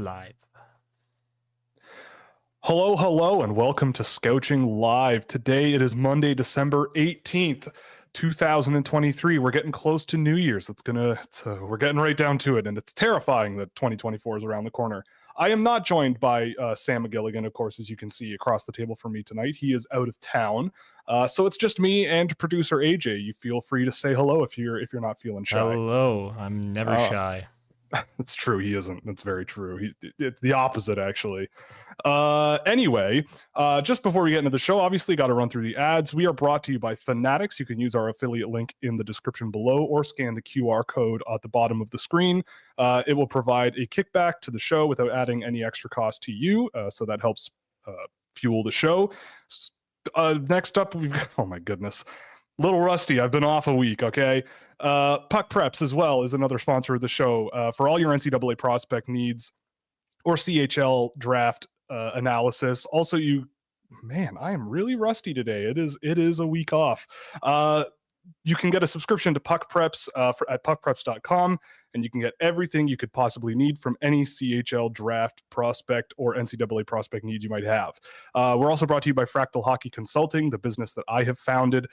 Live. Hello, and welcome to Scouching Live. Today it is Monday, December 18th, 2023. We're getting close to New Year's. We're getting right down to it, and it's terrifying that 2024 is around the corner. I am not joined by Sam McGilligan, of course, as you can see across the table from me tonight. He is out of town, so it's just me and producer AJ. You feel free to say hello if you're not feeling shy. Hello, I'm never shy. It's true. He isn't. That's very true. It's the opposite, actually. Anyway, just before we get into the show, obviously got to run through the ads. We are brought to you by Fanatics. You can use our affiliate link in the description below or scan the QR code at the bottom of the screen. It will provide a kickback to the show without adding any extra cost to you. So that helps fuel the show. Next up, we've got, oh my goodness. Little rusty. I've been off a week, okay? Puck Preps as well is another sponsor of the show. For all your NCAA prospect needs or CHL draft analysis. Also, I am really rusty today. It is a week off. You can get a subscription to Puck Preps at puckpreps.com, and you can get everything you could possibly need from any CHL draft prospect or NCAA prospect needs you might have. We're also brought to you by Fractal Hockey Consulting, the business that I have founded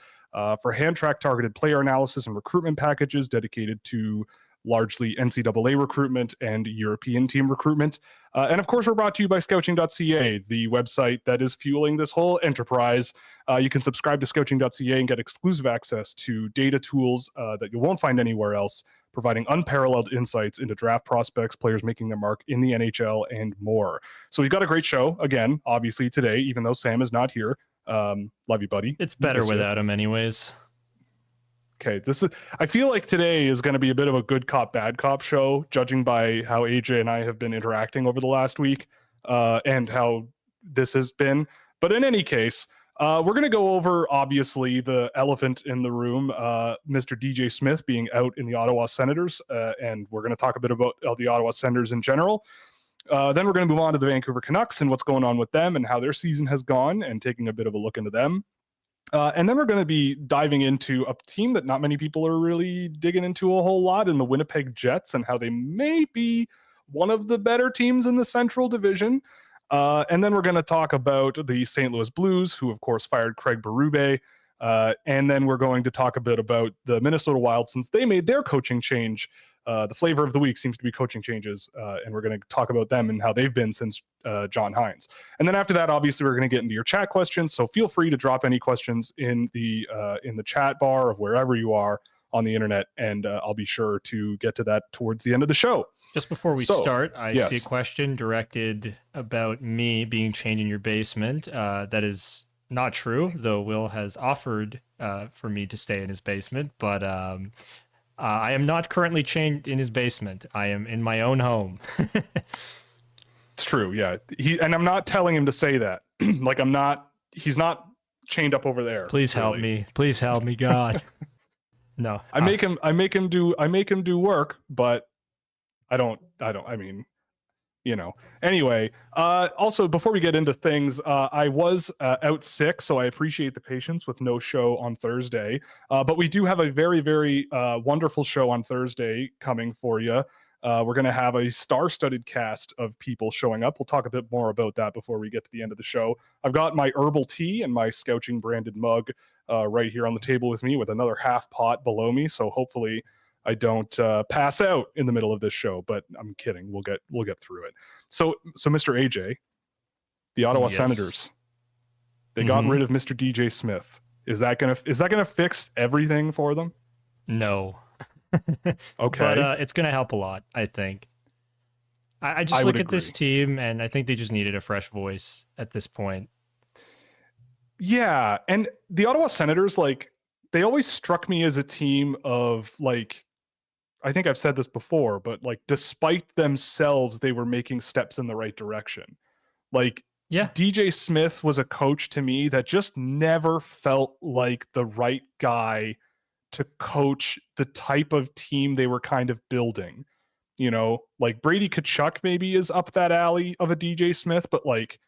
for hand-track targeted player analysis and recruitment packages dedicated to largely NCAA recruitment and European team recruitment. And of course, we're brought to you by Scouching.ca, the website that is fueling this whole enterprise. You can subscribe to Scouching.ca and get exclusive access to data tools that you won't find anywhere else, providing unparalleled insights into draft prospects, players making their mark in the NHL, and more. So we've got a great show, again, obviously today, even though Sam is not here. Love you, buddy. It's better without him anyways. Okay, I feel like today is going to be a bit of a good cop, bad cop show, judging by how AJ and I have been interacting over the last week and how this has been. But in any case, we're going to go over, obviously, the elephant in the room, Mr. DJ Smith being out in the Ottawa Senators, and we're going to talk a bit about the Ottawa Senators in general. Then we're going to move on to the Vancouver Canucks and what's going on with them and how their season has gone and taking a bit of a look into them. And then we're going to be diving into a team that not many people are really digging into a whole lot in the Winnipeg Jets and how they may be one of the better teams in the Central Division. And then we're going to talk about the St. Louis Blues, who, of course, fired Craig Berube. And then we're going to talk a bit about the Minnesota Wild since they made their coaching change. The flavor of the week seems to be coaching changes, and we're going to talk about them and how they've been since John Hines. And then after that, obviously, we're going to get into your chat questions. So feel free to drop any questions in the chat bar of wherever you are on the internet, and I'll be sure to get to that towards the end of the show. Just before we start, I see a question directed about me being chained in your basement. That is not true, though Will has offered for me to stay in his basement, but I am not currently chained in his basement. I am in my own home. It's true, yeah. And I'm not telling him to say that. Like he's not chained up over there. Please help me. Please help me, God. No. I make him do work, but I mean, you know. Anyway, also before we get into things, I was out sick, so I appreciate the patience with no show on Thursday. But we do have a very, very wonderful show on Thursday coming for you. We're going to have a star-studded cast of people showing up. We'll talk a bit more about that before we get to the end of the show. I've got my herbal tea and my Scouching branded mug right here on the table with me, with another half pot below me. So hopefully I don't pass out in the middle of this show, but I'm kidding. We'll get through it. So Mr. AJ, the Ottawa Senators, they got rid of Mr. DJ Smith. Is that gonna fix everything for them? No. Okay. But it's gonna help a lot, I think. I just look at this team and I think they just needed a fresh voice at this point. Yeah, and the Ottawa Senators, like, they always struck me as a team of, like, I think I've said this before, but like, despite themselves, they were making steps in the right direction. Like, yeah, DJ Smith was a coach to me that just never felt like the right guy to coach the type of team they were kind of building. You know, like Brady Tkachuk maybe is up that alley of a DJ Smith, but like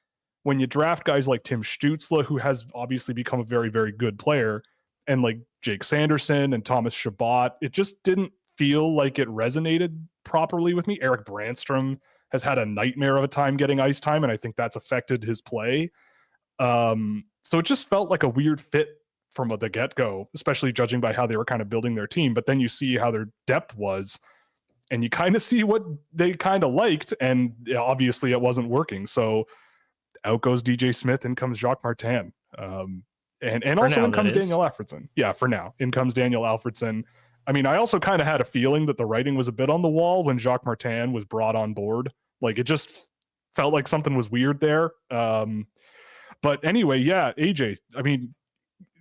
when you draft guys like Tim Stützle, who has obviously become a very, very good player, and like Jake Sanderson and Thomas Chabot, it just didn't feel like it resonated properly with me. Eric Brandstrom has had a nightmare of a time getting ice time, and I think that's affected his play. So it just felt like a weird fit from the get-go, especially judging by how they were kind of building their team. But then you see how their depth was, and you kind of see what they kind of liked, and obviously it wasn't working. So out goes DJ Smith, in comes Jacques Martin. And also in comes Daniel Alfredsson. Yeah, for now. In comes Daniel Alfredsson. I mean, I also kind of had a feeling that the writing was a bit on the wall when Jacques Martin was brought on board. Like, it just felt like something was weird there. But anyway, yeah, AJ, I mean,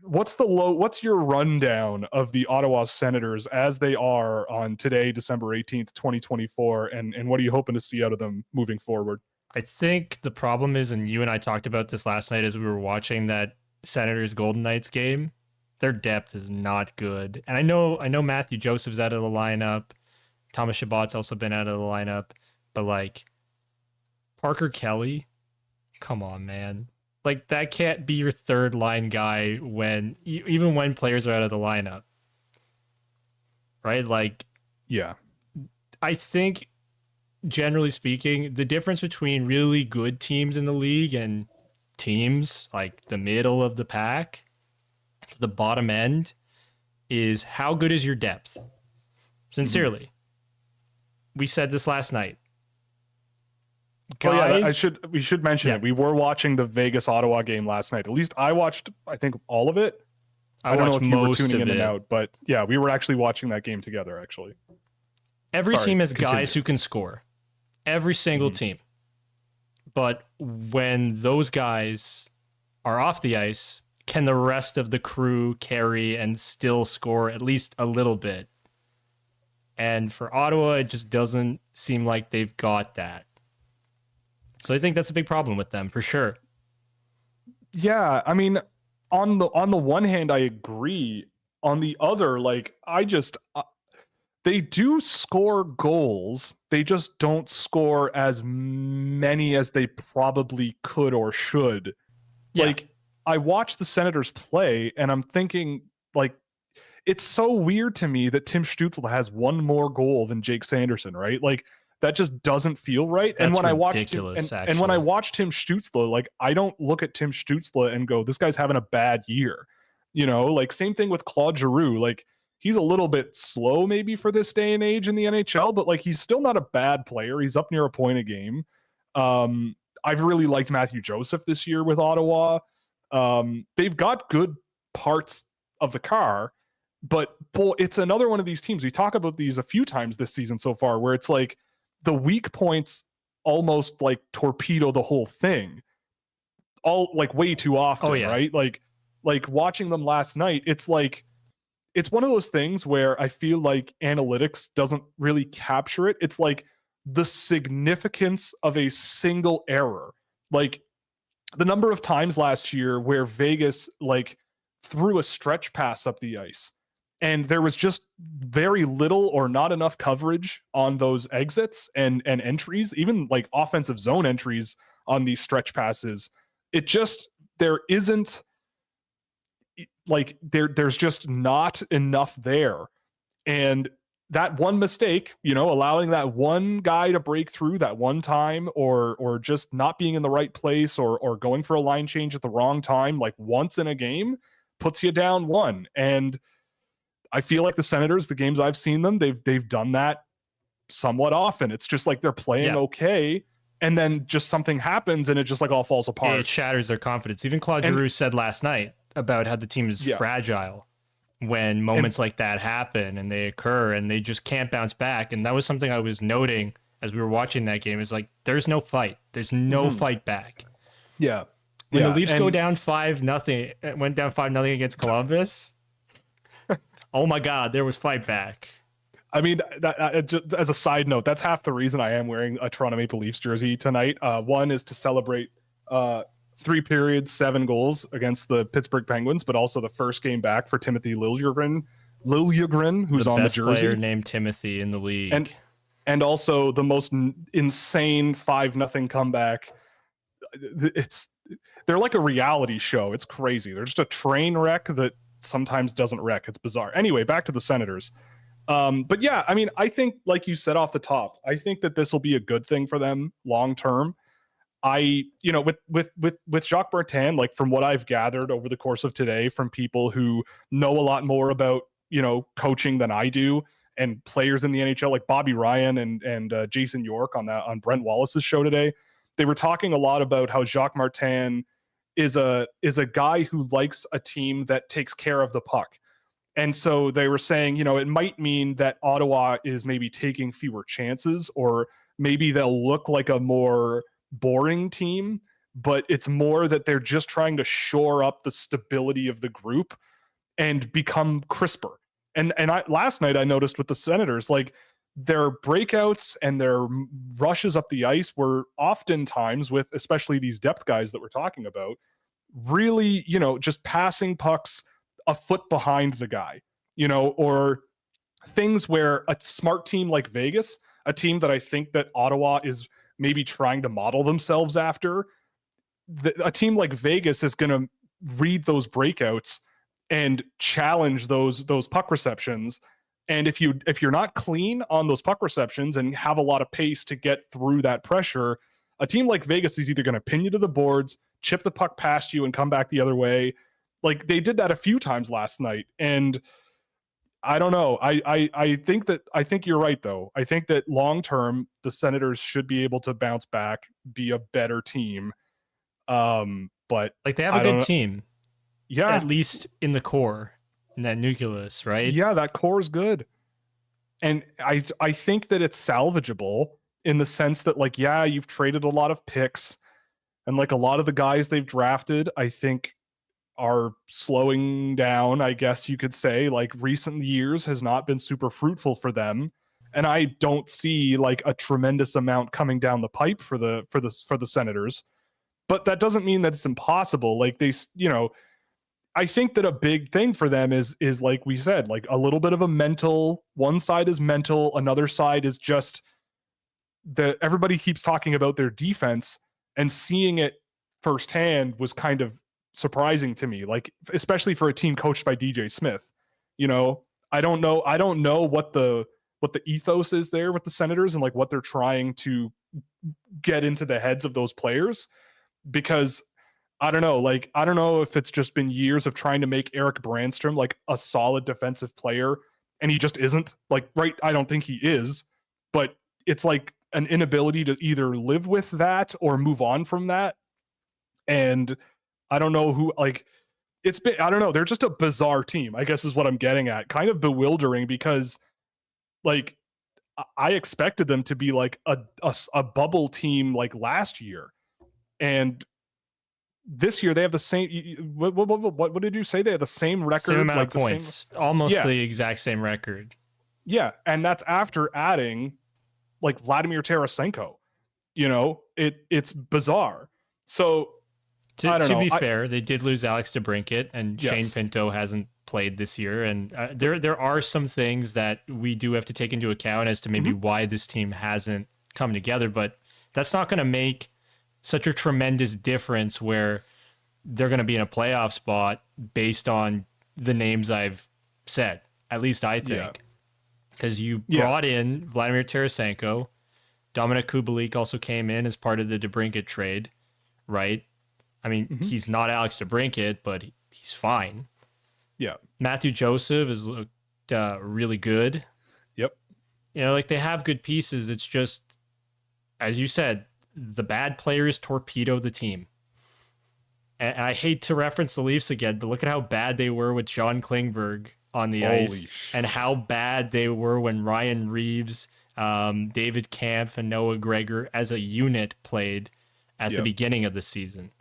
what's your rundown of the Ottawa Senators as they are on today, December 18th, 2024, and what are you hoping to see out of them moving forward? I think the problem is, and you and I talked about this last night as we were watching that Senators Golden Knights game, their depth is not good. And I know Matthew Joseph's out of the lineup. Thomas Chabot's also been out of the lineup. But like Parker Kelly, come on, man. Like, that can't be your third line guy when even when players are out of the lineup. Right? Like, yeah. I think generally speaking, the difference between really good teams in the league and teams like the middle of the pack to the bottom end is how good is your depth. Sincerely. We said this last night. Guys, we should mention it. We were watching the Vegas Ottawa game last night. At least I watched, I think, all of it. I don't know if you were tuning in and out, but yeah, we were actually watching that game together, actually. Every team has guys who can score. Every single team. But when those guys are off the ice, can the rest of the crew carry and still score at least a little bit? And for Ottawa, it just doesn't seem like they've got that. So I think that's a big problem with them, for sure. Yeah, I mean, on the one hand, I agree. On the other, like, they do score goals. They just don't score as many as they probably could or should. Yeah. Like, I watch the Senators play, and I'm thinking, like, it's so weird to me that Tim Stützle has one more goal than Jake Sanderson, right? Like, that just doesn't feel right. That's and when ridiculous, and when I watch Tim Stützle, like, I don't look at Tim Stützle and go, this guy's having a bad year. You know, like, same thing with Claude Giroux. Like, he's a little bit slow maybe for this day and age in the NHL, but like, he's still not a bad player. He's up near a point a game. I've really liked Matthew Joseph this year with Ottawa. They've got good parts of the car, but it's another one of these teams. We talk about these a few times this season so far, where it's like the weak points almost like torpedo the whole thing, all like way too often. Right? Like watching them last night, it's like, it's one of those things where I feel like analytics doesn't really capture it. It's like the significance of a single error. Like the number of times last year where Vegas like threw a stretch pass up the ice and there was just very little or not enough coverage on those exits and entries, even like offensive zone entries on these stretch passes. It just, there isn't, like, there's just not enough there. And that one mistake, you know, allowing that one guy to break through that one time, or just not being in the right place, or going for a line change at the wrong time, like once in a game, puts you down one. And I feel like the Senators, the games I've seen them, they've done that somewhat often. It's just like they're playing okay, and then just something happens and it just like all falls apart. It shatters their confidence. Even Claude Giroux said last night about how the team is fragile when moments like that happen and they occur and they just can't bounce back. And that was something I was noting as we were watching that game, is like, there's no fight. There's no fight back. Yeah. When the Leafs go down 5-0, went down 5-0 against Columbus. Oh my God, there was fight back. I mean, just as a side note, that's half the reason I am wearing a Toronto Maple Leafs jersey tonight. One is to celebrate 3 periods, 7 goals against the Pittsburgh Penguins, but also the first game back for Timothy Liljegren, who's on the jersey. The best player named Timothy in the league. And also the most insane 5-0 comeback. They're like a reality show. It's crazy. They're just a train wreck that sometimes doesn't wreck. It's bizarre. Anyway, back to the Senators. But yeah, I mean, I think, like you said off the top, I think that this will be a good thing for them long term. With Jacques Bertin, like from what I've gathered over the course of today from people who know a lot more about, coaching than I do, and players in the NHL like Bobby Ryan and Jason York on Brent Wallace's show today, they were talking a lot about how Jacques Martin is a guy who likes a team that takes care of the puck. And so they were saying, it might mean that Ottawa is maybe taking fewer chances, or maybe they'll look like a more boring team, but it's more that they're just trying to shore up the stability of the group and become crisper. And last night I noticed with the Senators, like their breakouts and their rushes up the ice were oftentimes, with especially these depth guys that we're talking about, really, just passing pucks a foot behind the guy, or things where a smart team like Vegas, a team that I think that Ottawa is maybe trying to model themselves after, a team like Vegas is going to read those breakouts and challenge those puck receptions. And if you're not clean on those puck receptions and have a lot of pace to get through that pressure, a team like Vegas is either going to pin you to the boards, chip the puck past you, and come back the other way. Like they did that a few times last night. And I don't know. I think you're right though. I think that long term the Senators should be able to bounce back, be a better team. But like they have a good team. Yeah. At least in the core, in that nucleus, right? Yeah, that core is good. And I think that it's salvageable in the sense that, like, yeah, you've traded a lot of picks, and like a lot of the guys they've drafted, I think, are slowing down, I guess you could say. Like recent years has not been super fruitful for them, and I don't see like a tremendous amount coming down the pipe for the Senators. But that doesn't mean that it's impossible. Like they, I think that a big thing for them is like we said, like a little bit of a mental, one side is mental, another side is just that everybody keeps talking about their defense, and seeing it firsthand was kind of surprising to me, like especially for a team coached by DJ Smith. I don't know what the ethos is there with the Senators and like what they're trying to get into the heads of those players, because I don't know if it's just been years of trying to make Eric Brandstrom like a solid defensive player, and he just isn't. Like, right, I don't think he is, but it's like an inability to either live with that or move on from that. And I don't know who, like, I don't know. They're just a bizarre team, I guess is what I'm getting at. Kind of bewildering, because like I expected them to be like a bubble team like last year. And this year they have the same, what did you say? They have the same record? Same amount like of points. Almost the exact same record. Yeah. And that's after adding like Vladimir Tarasenko. It's bizarre. So to be fair, they did lose Alex DeBrincat, and yes. Shane Pinto hasn't played this year. And there are some things that we do have to take into account as to maybe why this team hasn't come together. But that's not going to make such a tremendous difference where they're going to be in a playoff spot based on the names I've said. At least I think. Because you brought in Vladimir Tarasenko. Dominic Kubalik also came in as part of the DeBrincat trade, right? I mean, he's not Alex DeBrincat, but he's fine. Yeah. Matthew Joseph has looked really good. Yep. Like they have good pieces. It's just, as you said, the bad players torpedo the team. And I hate to reference the Leafs again, but look at how bad they were with John Klingberg on the ice, and how bad they were when Ryan Reeves, David Kampf, and Noah Gregor as a unit played at the beginning of the season.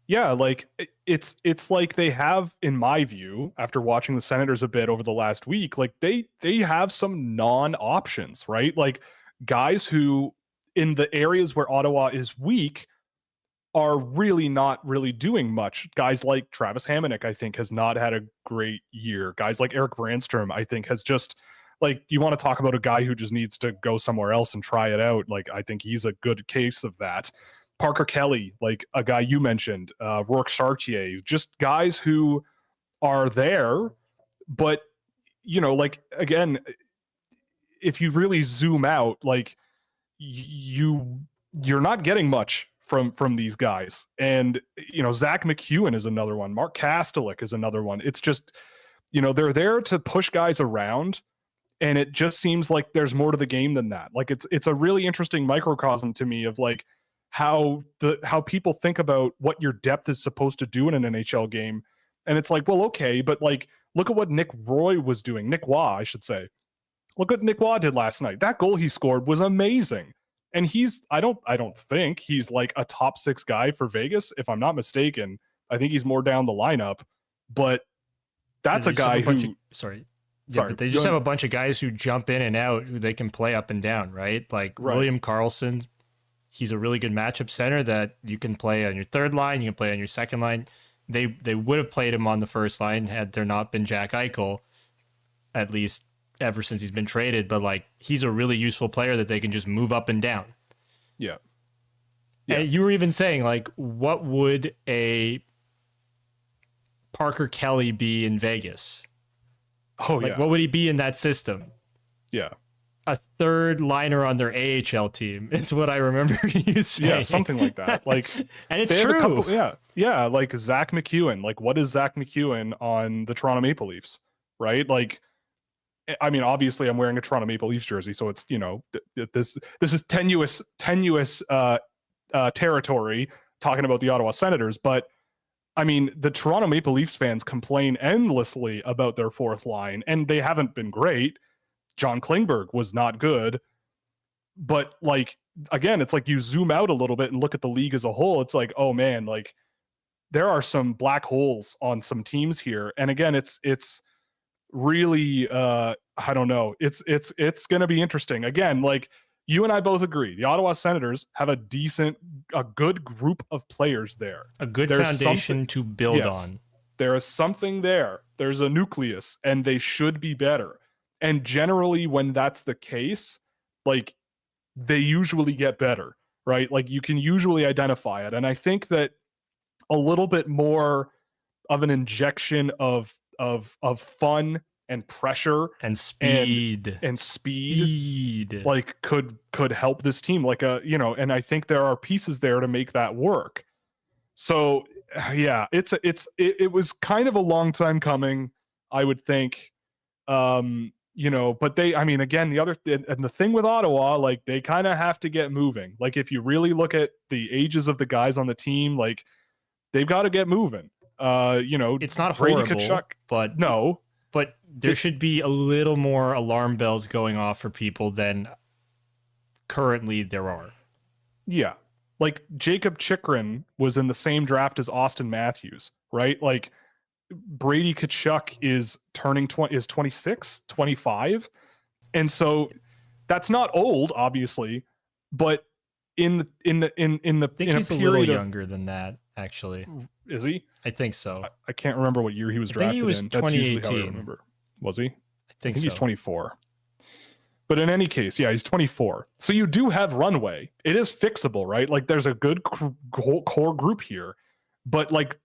Yeah, like it's like they have, in my view, after watching the Senators a bit over the last week, like they have some non-options, right? Like guys who, in the areas where Ottawa is weak, are really not really doing much. Guys like Travis Hamonic, I think, has not had a great year. Guys like Eric Brandstrom, I think, has just, like, you want to talk about a guy who just needs to go somewhere else and try it out. Like, I think he's a good case of that. Parker Kelly, like a guy you mentioned, Rourke Chartier, just guys who are there, but like, again, if you really zoom out, like, you're not getting much from these guys. And, Zach McEwen is another one. Mark Kastelik is another one. It's just, they're there to push guys around. And it just seems like there's more to the game than that. Like, it's a really interesting microcosm to me of like how people think about what your depth is supposed to do in an NHL game. And it's like, well, okay, but like, look at what Nick Roy was doing. Nick Waugh, I should say. Look what Nick Waugh did last night. That goal he scored was amazing. And I don't think he's like a top 6 guy for Vegas, if I'm not mistaken. I think he's more down the lineup, but that's a guy who sorry, but they just have a bunch of guys who jump in and out, who they can play up and down, right? Like William Karlsson, he's a really good matchup center that you can play on your third line, you can play on your second line. They would have played him on the first line had there not been Jack Eichel, at least ever since he's been traded. But like, he's a really useful player that they can just move up and down. Yeah. And you were even saying, like, what would a Parker Kelly be in Vegas? Oh, like, what would he be in that system? Yeah. A third liner on their AHL team is what I remember you saying. Yeah, something like that. Like, and it's true. Yeah. Like Zach McEwen. Like, what is Zach McEwen on the Toronto Maple Leafs? Right? Like, I mean, obviously, I'm wearing a Toronto Maple Leafs jersey, so it's, this is tenuous territory talking about the Ottawa Senators. But I mean, the Toronto Maple Leafs fans complain endlessly about their fourth line, and they haven't been great. John Klingberg was not good, but like, again, it's like you zoom out a little bit and look at the league as a whole. It's like, oh man, like there are some black holes on some teams here. And again, it's really, I don't know. It's going to be interesting. Again, like you and I both agree, the Ottawa Senators have a good group of players there. A good foundation to build on. There is something there. There's a nucleus, and they should be better. And generally, when that's the case, like they usually get better, right? Like you can usually identify it. And I think that a little bit more of an injection of fun and pressure and speed like could help this team, like and I think there are pieces there to make that work. So yeah, it was kind of a long time coming, I would think. But they, I mean, again, the thing with Ottawa, like they kind of have to get moving. Like if you really look at the ages of the guys on the team, like they've got to get moving. It's not horrible, Kachuk, but there should be a little more alarm bells going off for people than currently there are. Yeah. Like Jacob Chikrin was in the same draft as Austin Matthews, right? Like Brady Kachuk is turning 26, 25. And so that's not old, obviously, but in the I think he's a little younger than that, actually. Is he? I think so. I can't remember what year he was drafted in. He was 2018. Was he? I think so. He's 24. But in any case, yeah, he's 24. So you do have runway. It is fixable, right? Like there's a good core group here, but like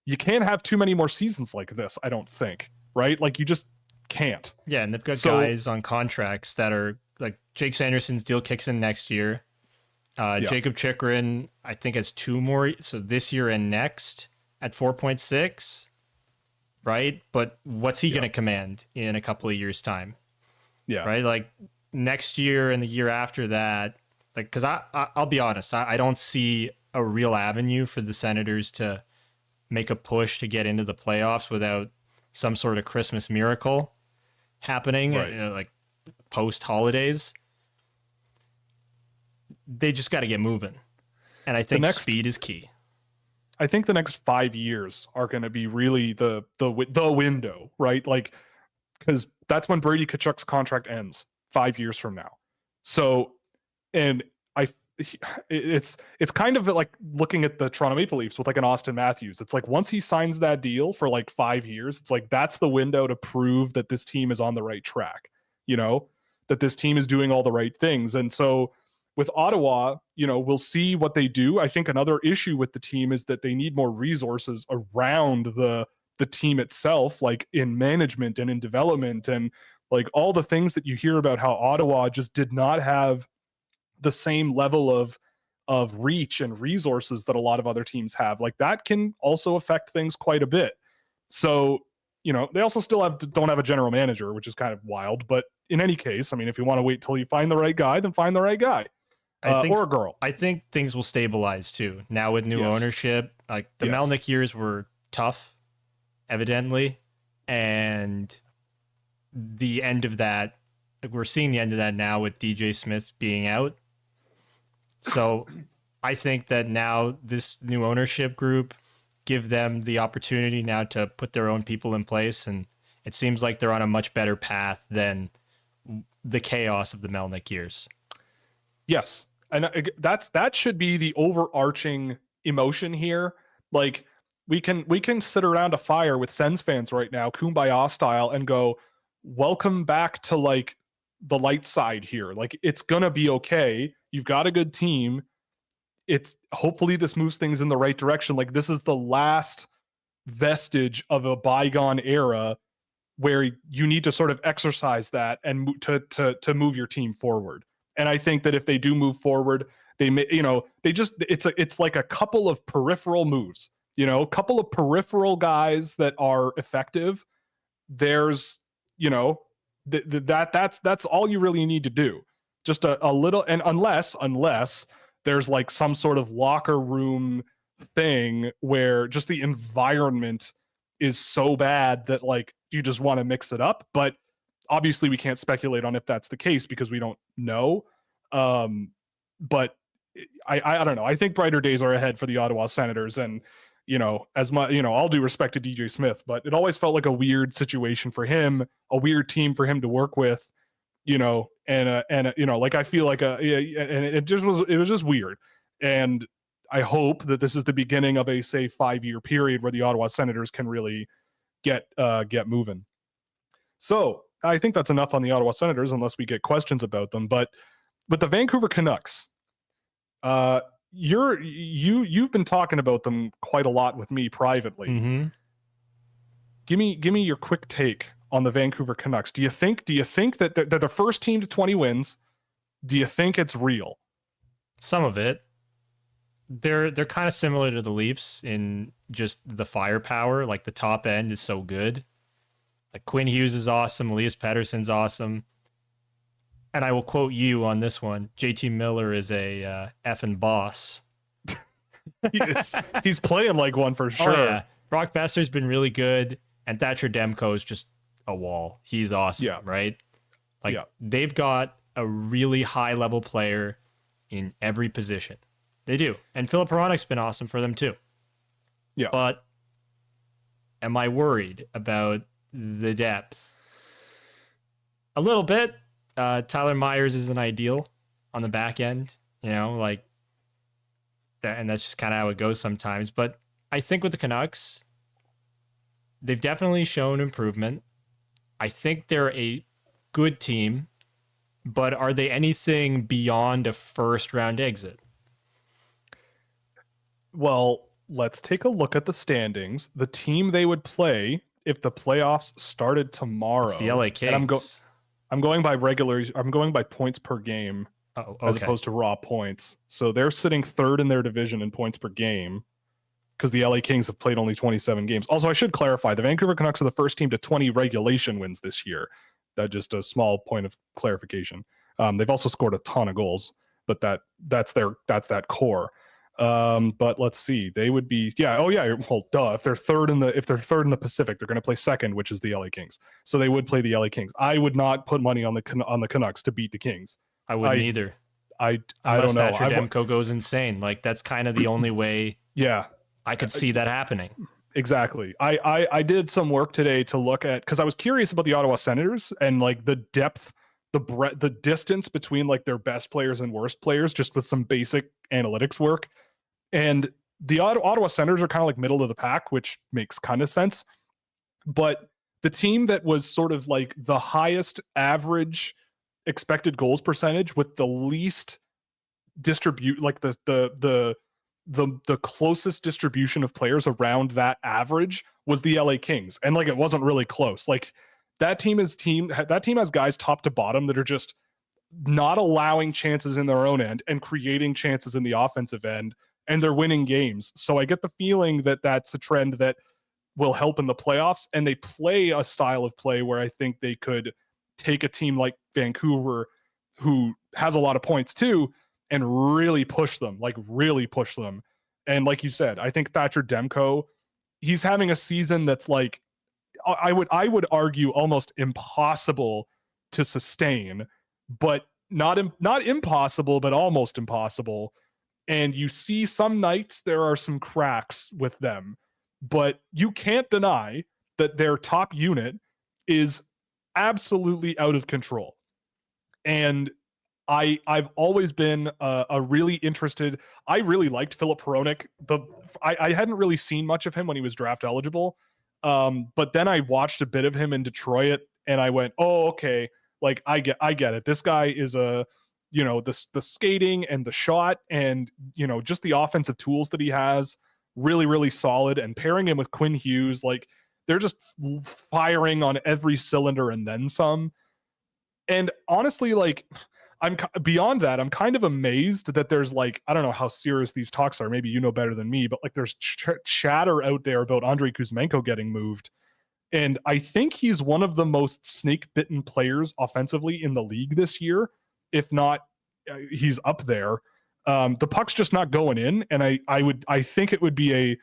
you can't have too many more seasons like this, I don't think, right? Like you just can't. Yeah, and they've got guys on contracts that are like Jake Sanderson's deal kicks in next year. Jacob Chikrin, I think, has 2 more. So this year and next at 4.6, right? But what's he going to command in a couple of years' time? Yeah. Right? Like next year and the year after that, like, because I'll be honest, I don't see a real avenue for the Senators to make a push to get into the playoffs without some sort of Christmas miracle happening, right. Like post-holidays. They just got to get moving. And I think speed is key. I think the next 5 years are going to be really the window, right? Like, because that's when Brady Kachuk's contract ends 5 years from now. So, and it's kind of like looking at the Toronto Maple Leafs with like an Austin Matthews. It's like once he signs that deal for like 5 years, it's like that's the window to prove that this team is on the right track, that this team is doing all the right things. And so with Ottawa, we'll see what they do. I think another issue with the team is that they need more resources around the the team itself, like in management and in development, and like all the things that you hear about how Ottawa just did not have the same level of reach and resources that a lot of other teams have. Like that can also affect things quite a bit. So, they also still don't have a general manager, which is kind of wild. But in any case, I mean, if you want to wait till you find the right guy, then find the right guy. Or a girl. I think things will stabilize too. Now with new ownership, like the Melnyk years were tough, evidently. And the end of that, like we're seeing the end of that now with DJ Smith being out. So I think that now this new ownership group give them the opportunity now to put their own people in place. And it seems like they're on a much better path than the chaos of the Melnyk years. Yes. And that should be the overarching emotion here. Like we can sit around a fire with Sens fans right now, Kumbaya style, and go, welcome back to like the light side here. Like it's gonna be okay. You've got a good team. It's hopefully this moves things in the right direction. Like this is the last vestige of a bygone era where you need to sort of exercise that and to move your team forward. And I think that if they do move forward, they may, it's like a couple of peripheral moves, a couple of peripheral guys that are effective. There's, that's all you really need to do. Just a little, and unless there's like some sort of locker room thing where just the environment is so bad that like you just want to mix it up. But obviously we can't speculate on if that's the case because we don't know. But I don't know. I think brighter days are ahead for the Ottawa Senators, and as much, all due respect to DJ Smith, but it always felt like a weird situation for him, a weird team for him to work with, like I feel like and it was just weird. And I hope that this is the beginning of a, say, 5-year period where the Ottawa Senators can really get moving. So I think that's enough on the Ottawa Senators, unless we get questions about them. But the Vancouver Canucks, you've been talking about them quite a lot with me privately. Mm-hmm. Give me your quick take on the Vancouver Canucks. Do you think that they're the first team to 20 wins? Do you think it's real? Some of it. They're kind of similar to the Leafs in just the firepower. Like the top end is so good. Like Quinn Hughes is awesome. Elias Pettersson's awesome. And I will quote you on this one. JT Miller is a effing boss. He's playing like one for sure. Oh, yeah. Brock Besser's been really good. And Thatcher Demko is just a wall. He's awesome, right? Like they've got a really high level player in every position. They do. And Philip Hronek's been awesome for them too. Yeah. But am I worried about the depth? A little bit. Tyler Myers isn't ideal on the back end, like that, and that's just kind of how it goes sometimes. But I think with the Canucks, they've definitely shown improvement. I think they're a good team, but are they anything beyond a first round exit? Well, let's take a look at the standings. The team they would play if the playoffs started tomorrow. It's the LA Kings. I'm going by I'm going by points per game as opposed to raw points. So they're sitting third in their division in points per game because the LA Kings have played only 27 games. Also, I should clarify, the Vancouver Canucks are the first team to 20 regulation wins this year. That's just a small point of clarification. They've also scored a ton of goals, but that's that core. But let's see, they would be well, duh. If they're third in the Pacific, they're going to play second, which is the LA Kings. So they would play the LA Kings. I would not put money on the Canucks to beat the Kings. I wouldn't either. I don't know. Thatcher Demko goes insane. Like that's kind of the only way. Yeah, I could see that happening. Exactly. I did some work today to look at, because I was curious about the Ottawa Senators and like the depth, the breadth, the distance between like their best players and worst players, just with some basic analytics work. And the Ottawa Senators are kind of like middle of the pack, which makes kind of sense. But the team that was sort of like the highest average expected goals percentage with the least distribute, like the the closest distribution of players around that average was the LA Kings. And like, it wasn't really close. Like that team has guys top to bottom that are just not allowing chances in their own end and creating chances in the offensive end, and they're winning games. So I get the feeling that that's a trend that will help in the playoffs, and they play a style of play where I think they could take a team like Vancouver, who has a lot of points too, and really push them. And like you said, I think Thatcher Demko, he's having a season that's like, I would argue almost impossible to sustain, but not impossible, but almost impossible. And you see some nights there are some cracks with them, but you can't deny that their top unit is absolutely out of control. And I've always been a really interested. I really liked Filip Hronek. I hadn't really seen much of him when he was draft eligible, but then I watched a bit of him in Detroit, and I went, "Oh, okay. Like I get it. This guy is the skating and the shot, and just the offensive tools that he has, really, really solid. And pairing him with Quinn Hughes, like they're just firing on every cylinder and then some. And honestly, like." I'm beyond that. I'm kind of amazed that there's like, I don't know how serious these talks are. Maybe you know better than me, but like there's chatter out there about Andrei Kuzmenko getting moved. And I think he's one of the most snake bitten players offensively in the league this year. If not, he's up there. The puck's just not going in. And I think it would be a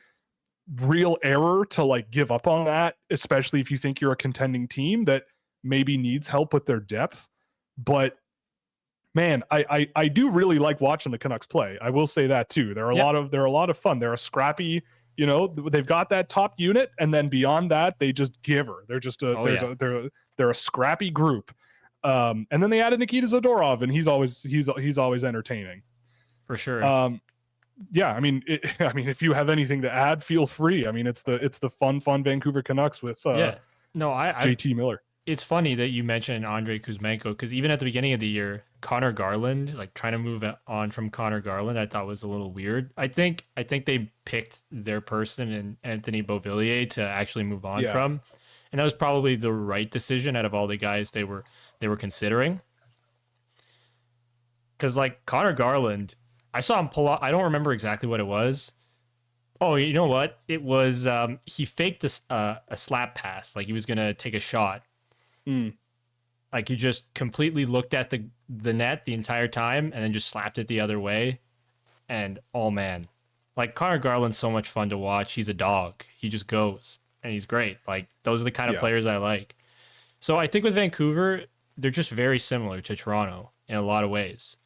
real error to like give up on that, especially if you think you're a contending team that maybe needs help with their depth. But man, I do really like watching the Canucks play. I will say that too. They're a lot of fun. They're a scrappy, they've got that top unit, and then beyond that, they just give her. They're just they're a scrappy group. And then they added Nikita Zadorov, and he's always entertaining. For sure. Yeah, I mean, if you have anything to add, feel free. I mean, it's the fun Vancouver Canucks with JT Miller. It's funny that you mentioned Andrei Kuzmenko, because even at the beginning of the year, Connor Garland, like trying to move on from Connor Garland, I thought was a little weird. I think they picked their person in Anthony Beauvillier to actually move on from, and that was probably the right decision out of all the guys they were considering. Because like Connor Garland, I saw him pull off. I don't remember exactly what it was. Oh, you know what? It was he faked a slap pass, like he was gonna take a shot. Like he just completely looked at the net the entire time and then just slapped it the other way. And oh man, like Connor Garland's so much fun to watch. He's a dog. He just goes and he's great. Like those are the kind of players I like. So I think with Vancouver, they're just very similar to Toronto in a lot of ways.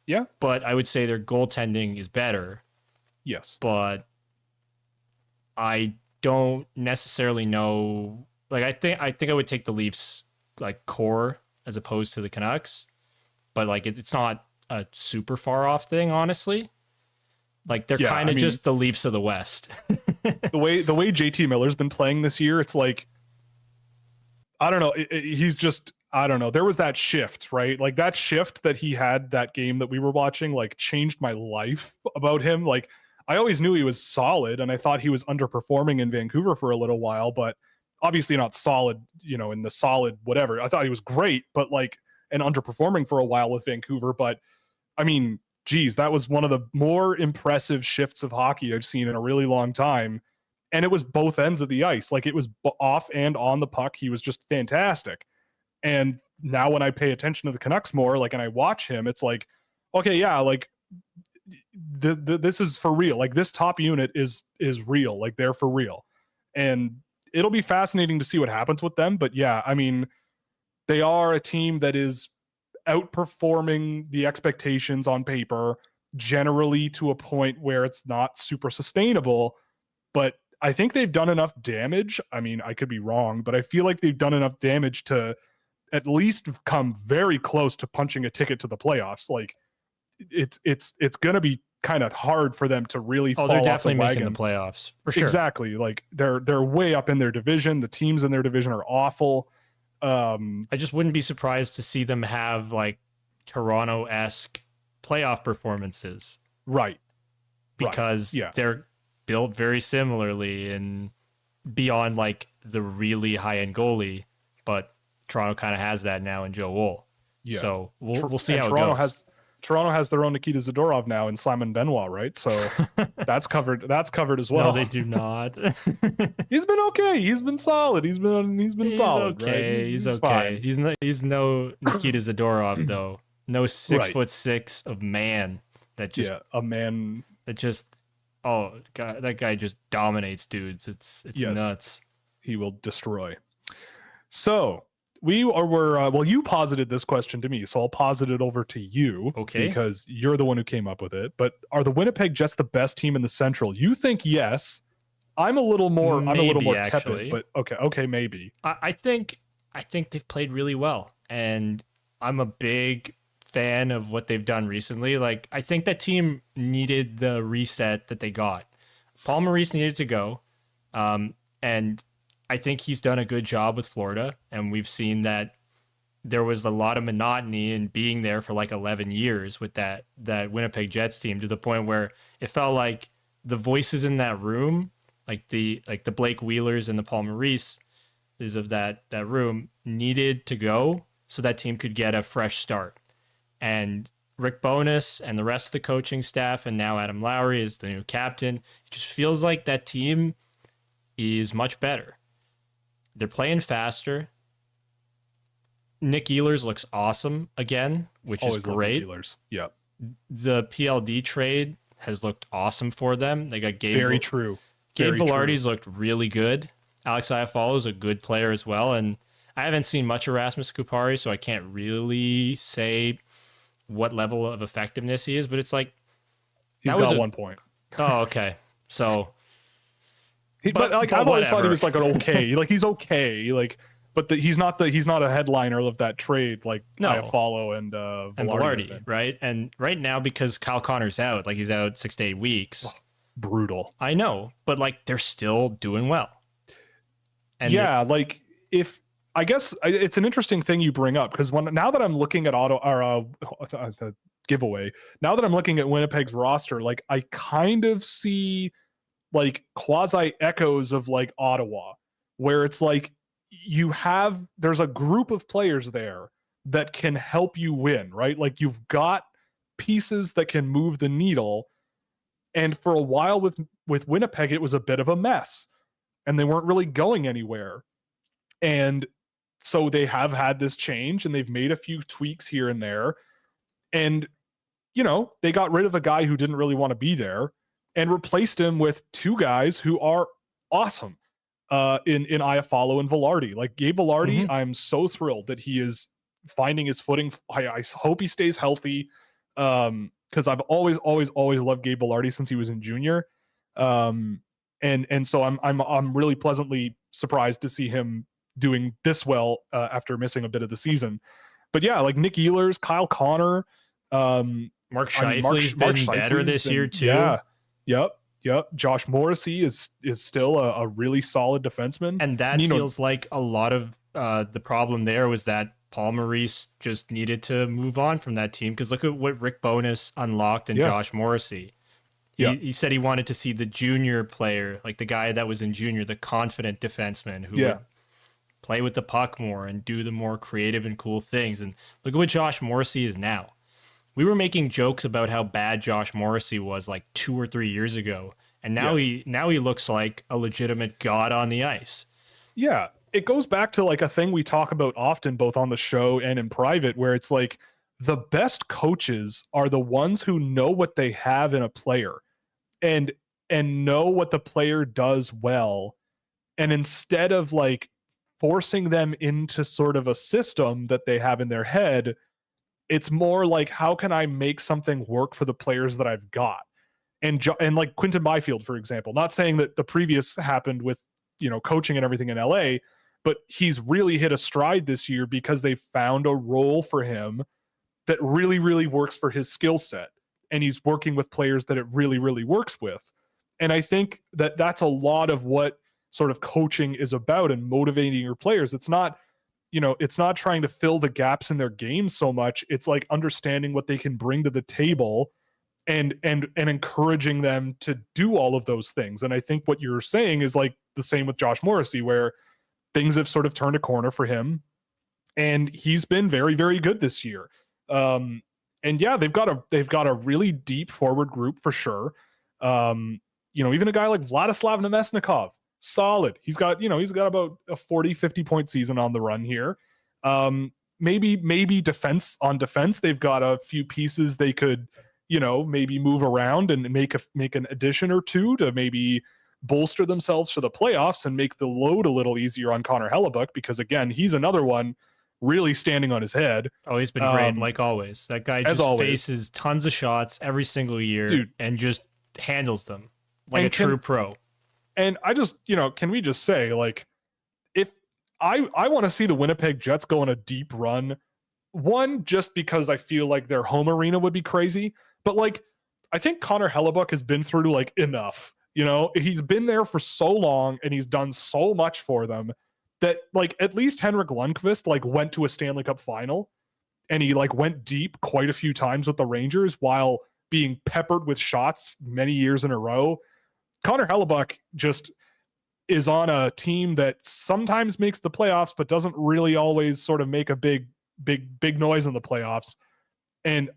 Yeah. But I would say their goaltending is better. Yes. But I don't necessarily know. Like I think I would take the Leafs like core as opposed to the Canucks, but like it's not a super far off thing, honestly. Like they're kind of just the Leafs of the West. the way JT Miller's been playing this year, it's like, I don't know. He's just, I don't know. There was that shift, right? Like that shift that he had that game that we were watching, like changed my life about him. Like I always knew he was solid, and I thought he was underperforming in Vancouver for a little while, but obviously not solid, in the solid whatever. I thought he was great, but like, and underperforming for a while with Vancouver. But I mean, geez, that was one of the more impressive shifts of hockey I've seen in a really long time. And it was both ends of the ice. Like it was off and on the puck. He was just fantastic. And now when I pay attention to the Canucks more, like, and I watch him, it's like, okay, yeah, like this is for real. Like this top unit is real. Like they're for real. And it'll be fascinating to see what happens with them. But yeah, I mean, they are a team that is outperforming the expectations on paper, generally to a point where it's not super sustainable. But I think they've done enough damage. I mean, I could be wrong, but I feel like they've done enough damage to at least come very close to punching a ticket to the playoffs. Like it's going to be kind of hard for them to really fall they're off definitely the wagon. making the playoffs for sure. Exactly. Like they're way up in their division. The teams in their division are awful. I just wouldn't be surprised to see them have like Toronto-esque playoff performances. Right. because they're built very similarly and beyond like the really high end goalie, but Toronto kind of has that now in Joe Wool. Yeah. So we'll see how Toronto it goes. Toronto has their own Nikita Zadorov now and Simon Benoit, right? So that's covered. That's covered as well. No, they do not. He's been okay. He's been solid. He's been solid. Okay. Right? He's okay. Fine. He's no Nikita Zadorov though. No 6'6" of man that just a man that just that guy just dominates dudes. It's nuts. He will destroy. So you posited this question to me, so I'll posit it over to you. Okay. Because you're the one who came up with it. But are the Winnipeg Jets the best team in the Central? You think yes. I'm a little more tepid, but okay, maybe. I think they've played really well, and I'm a big fan of what they've done recently. Like, I think that team needed the reset that they got. Paul Maurice needed to go, and I think he's done a good job with Florida, and we've seen that there was a lot of monotony in being there for like 11 years with that Winnipeg Jets team, to the point where it felt like the voices in that room, like the Blake Wheelers and the Paul Maurice is of that room, needed to go so that team could get a fresh start. And Rick Bowness and the rest of the coaching staff, and now Adam Lowry is the new captain, it just feels like that team is much better. They're playing faster. Nick Ehlers looks awesome again, which is great. Yeah. The PLD trade has looked awesome for them. They got Gabe. Very true. Gabe Velarde's looked really good. Alex Iafallo is a good player as well. And I haven't seen much Erasmus Kupari, so I can't really say what level of effectiveness he is, but it's like he's got 1 point. Oh, okay. So but I've always thought he was like an okay. Like he's okay. Like, but he's not a headliner of that trade like Iafallo and Velarde, right? And right now, because Kyle Connor's out, like he's out 6 to 8 weeks. Brutal. I know, but like they're still doing well. And I guess it's an interesting thing you bring up, because now that I'm looking at the giveaway, now that I'm looking at Winnipeg's roster, like I kind of see like quasi echoes of like Ottawa, where it's like there's a group of players there that can help you win, right? Like you've got pieces that can move the needle. And for a while with Winnipeg, it was a bit of a mess and they weren't really going anywhere. And so they have had this change and they've made a few tweaks here and there. And, they got rid of a guy who didn't really want to be there and replaced him with two guys who are awesome in Iafallo and Velarde. Like Gabe Velarde, I'm so thrilled that he is finding his footing. I hope he stays healthy, because I've always loved Gabe Velarde since he was in junior. And so I'm really pleasantly surprised to see him doing this well after missing a bit of the season. But yeah, like Nick Ehlers, Kyle Connor, Mark Scheifele's been better this year too. Yeah. Yep. Josh Morrissey is still a really solid defenseman. And that feels like a lot of the problem there was that Paul Maurice just needed to move on from that team, because look at what Rick Bowness unlocked in Josh Morrissey. He said he wanted to see the junior player, like the guy that was in junior, the confident defenseman who would play with the puck more and do the more creative and cool things. And look at what Josh Morrissey is now. We were making jokes about how bad Josh Morrissey was like 2 or 3 years ago. And now he looks like a legitimate god on the ice. Yeah. It goes back to like a thing we talk about often, both on the show and in private, where it's like the best coaches are the ones who know what they have in a player and know what the player does well. And instead of like forcing them into sort of a system that they have in their head, it's more like, how can I make something work for the players that I've got? And like Quinton Byfield, for example, not saying that the previous happened with, coaching and everything in LA, but he's really hit a stride this year because they found a role for him that really, really works for his skill set. And he's working with players that it really, really works with. And I think that that's a lot of what sort of coaching is about, and motivating your players. It's not, it's not trying to fill the gaps in their game so much. It's like understanding what they can bring to the table and encouraging them to do all of those things. And I think what you're saying is like the same with Josh Morrissey, where things have sort of turned a corner for him, and he's been very, very good this year. And yeah, they've got a really deep forward group for sure. Even a guy like Vladislav Nemesnikov, solid. He's got about a 40-50 point season on the run here. Maybe defense, they've got a few pieces they could, maybe move around and make an addition or two to maybe bolster themselves for the playoffs and make the load a little easier on Connor Hellebuck, because again, he's another one really standing on his head. Oh, he's been great, like always. That guy just faces tons of shots every single year, dude, and just handles them like a true pro. And I just, can we just say, like, if I want to see the Winnipeg Jets go on a deep run, one, just because I feel like their home arena would be crazy, but like, I think Connor Hellebuck has been through like enough. He's been there for so long and he's done so much for them that like at least Henrik Lundqvist like went to a Stanley Cup final and he like went deep quite a few times with the Rangers while being peppered with shots many years in a row. Connor Hellebuck just is on a team that sometimes makes the playoffs, but doesn't really always sort of make a big noise in the playoffs. And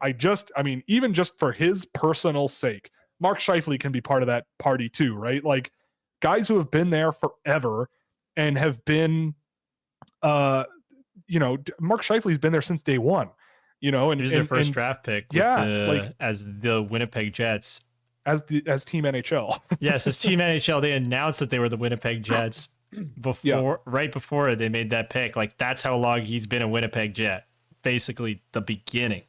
even just for his personal sake, Mark Scheifele can be part of that party too, right? Like guys who have been there forever and have been, Mark Scheifele's been there since day one, and he's their first draft pick. As the Winnipeg Jets, as Team NHL. Yes, as Team NHL. They announced that they were the Winnipeg Jets right before they made that pick. Like that's how long he's been a Winnipeg Jet, basically the beginning.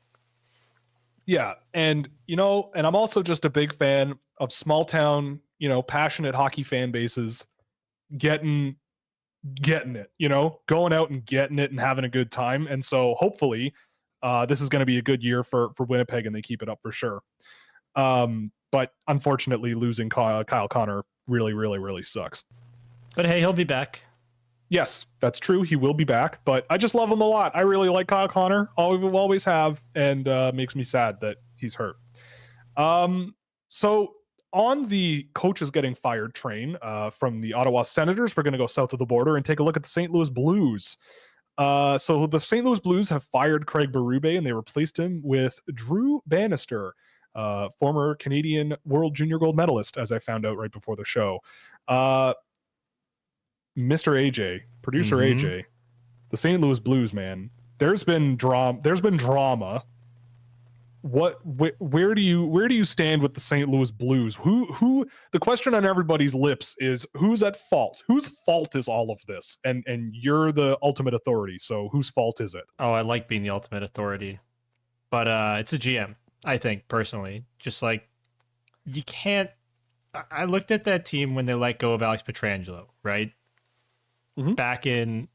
Yeah, and and I'm also just a big fan of small town, passionate hockey fan bases getting it, going out and getting it and having a good time. And so hopefully this is going to be a good year for Winnipeg and they keep it up for sure. But unfortunately losing Kyle Connor really, really, really sucks. But hey, he'll be back. Yes, that's true. He will be back, but I just love him a lot. I really like Kyle Connor. Always have, and makes me sad that he's hurt. So on the coaches getting fired train from the Ottawa Senators, we're going to go south of the border and take a look at the St. Louis Blues. So the St. Louis Blues have fired Craig Berube and they replaced him with Drew Bannister, former Canadian World Junior Gold medalist, as I found out right before the show. Mr. AJ, producer AJ, the St. Louis Blues, man. There's been drama. Where do you stand with the St. Louis Blues? Who the question on everybody's lips is who's at fault? Whose fault is all of this? And you're the ultimate authority, so whose fault is it? Oh, I like being the ultimate authority. But it's a GM, I think, personally. Just like you can't I looked at that team when they let go of Alex Pietrangelo, right? Back in,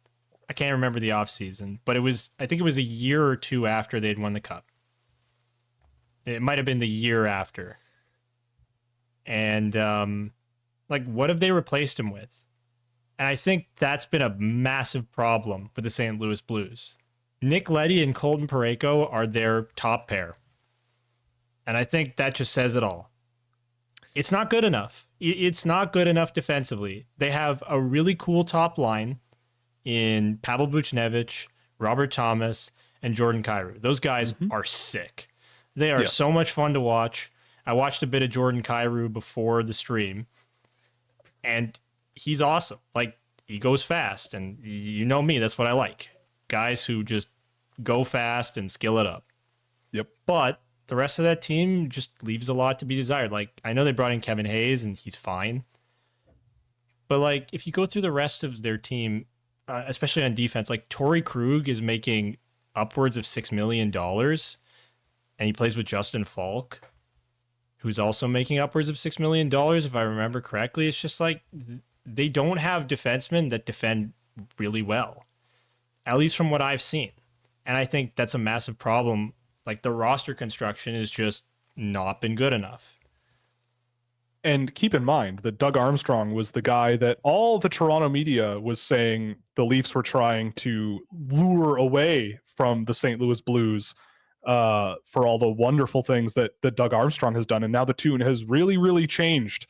I can't remember the offseason, but I think it was a year or two after they'd won the cup. It might have been the year after. And what have they replaced him with? And I think that's been a massive problem with the St. Louis Blues. Nick Leddy and Colton Parayko are their top pair. And I think that just says it all. It's not good enough. It's not good enough defensively. They have a really cool top line in Pavel Buchnevich, Robert Thomas, and Jordan Kyrou. Those guys are sick. They are so much fun to watch. I watched a bit of Jordan Kyrou before the stream, and he's awesome. Like, he goes fast, and you know me, that's what I like. Guys who just go fast and skill it up. Yep. But the rest of that team just leaves a lot to be desired. Like, I know they brought in Kevin Hayes, and he's fine. But, like, if you go through the rest of their team, especially on defense, like, Torrey Krug is making upwards of $6 million, and he plays with Justin Falk, who's also making upwards of $6 million, if I remember correctly. It's just like they don't have defensemen that defend really well, at least from what I've seen. And I think that's a massive problem. Like, the roster construction has just not been good enough. And keep in mind that Doug Armstrong was the guy that all the Toronto media was saying the Leafs were trying to lure away from the St. Louis Blues for all the wonderful things that Doug Armstrong has done. And now the tune has really, really changed.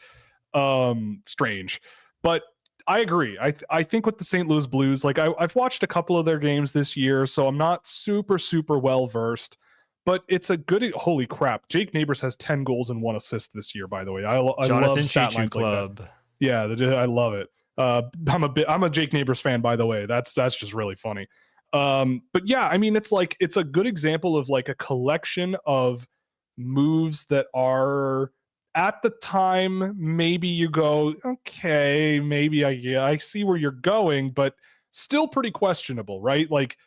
Strange. But I agree. I think with the St. Louis Blues, like I've watched a couple of their games this year, so I'm not super well versed, but it's a good. Holy crap! Jake Neighbors has 10 goals and 1 assist this year. By the way, I love stat lines like that. Yeah, I love it. I'm a Jake Neighbors fan, by the way. That's just really funny. But yeah, I mean, it's a good example of like a collection of moves that are, at the time, maybe you go, okay, maybe I see where you're going, but still pretty questionable, right? Like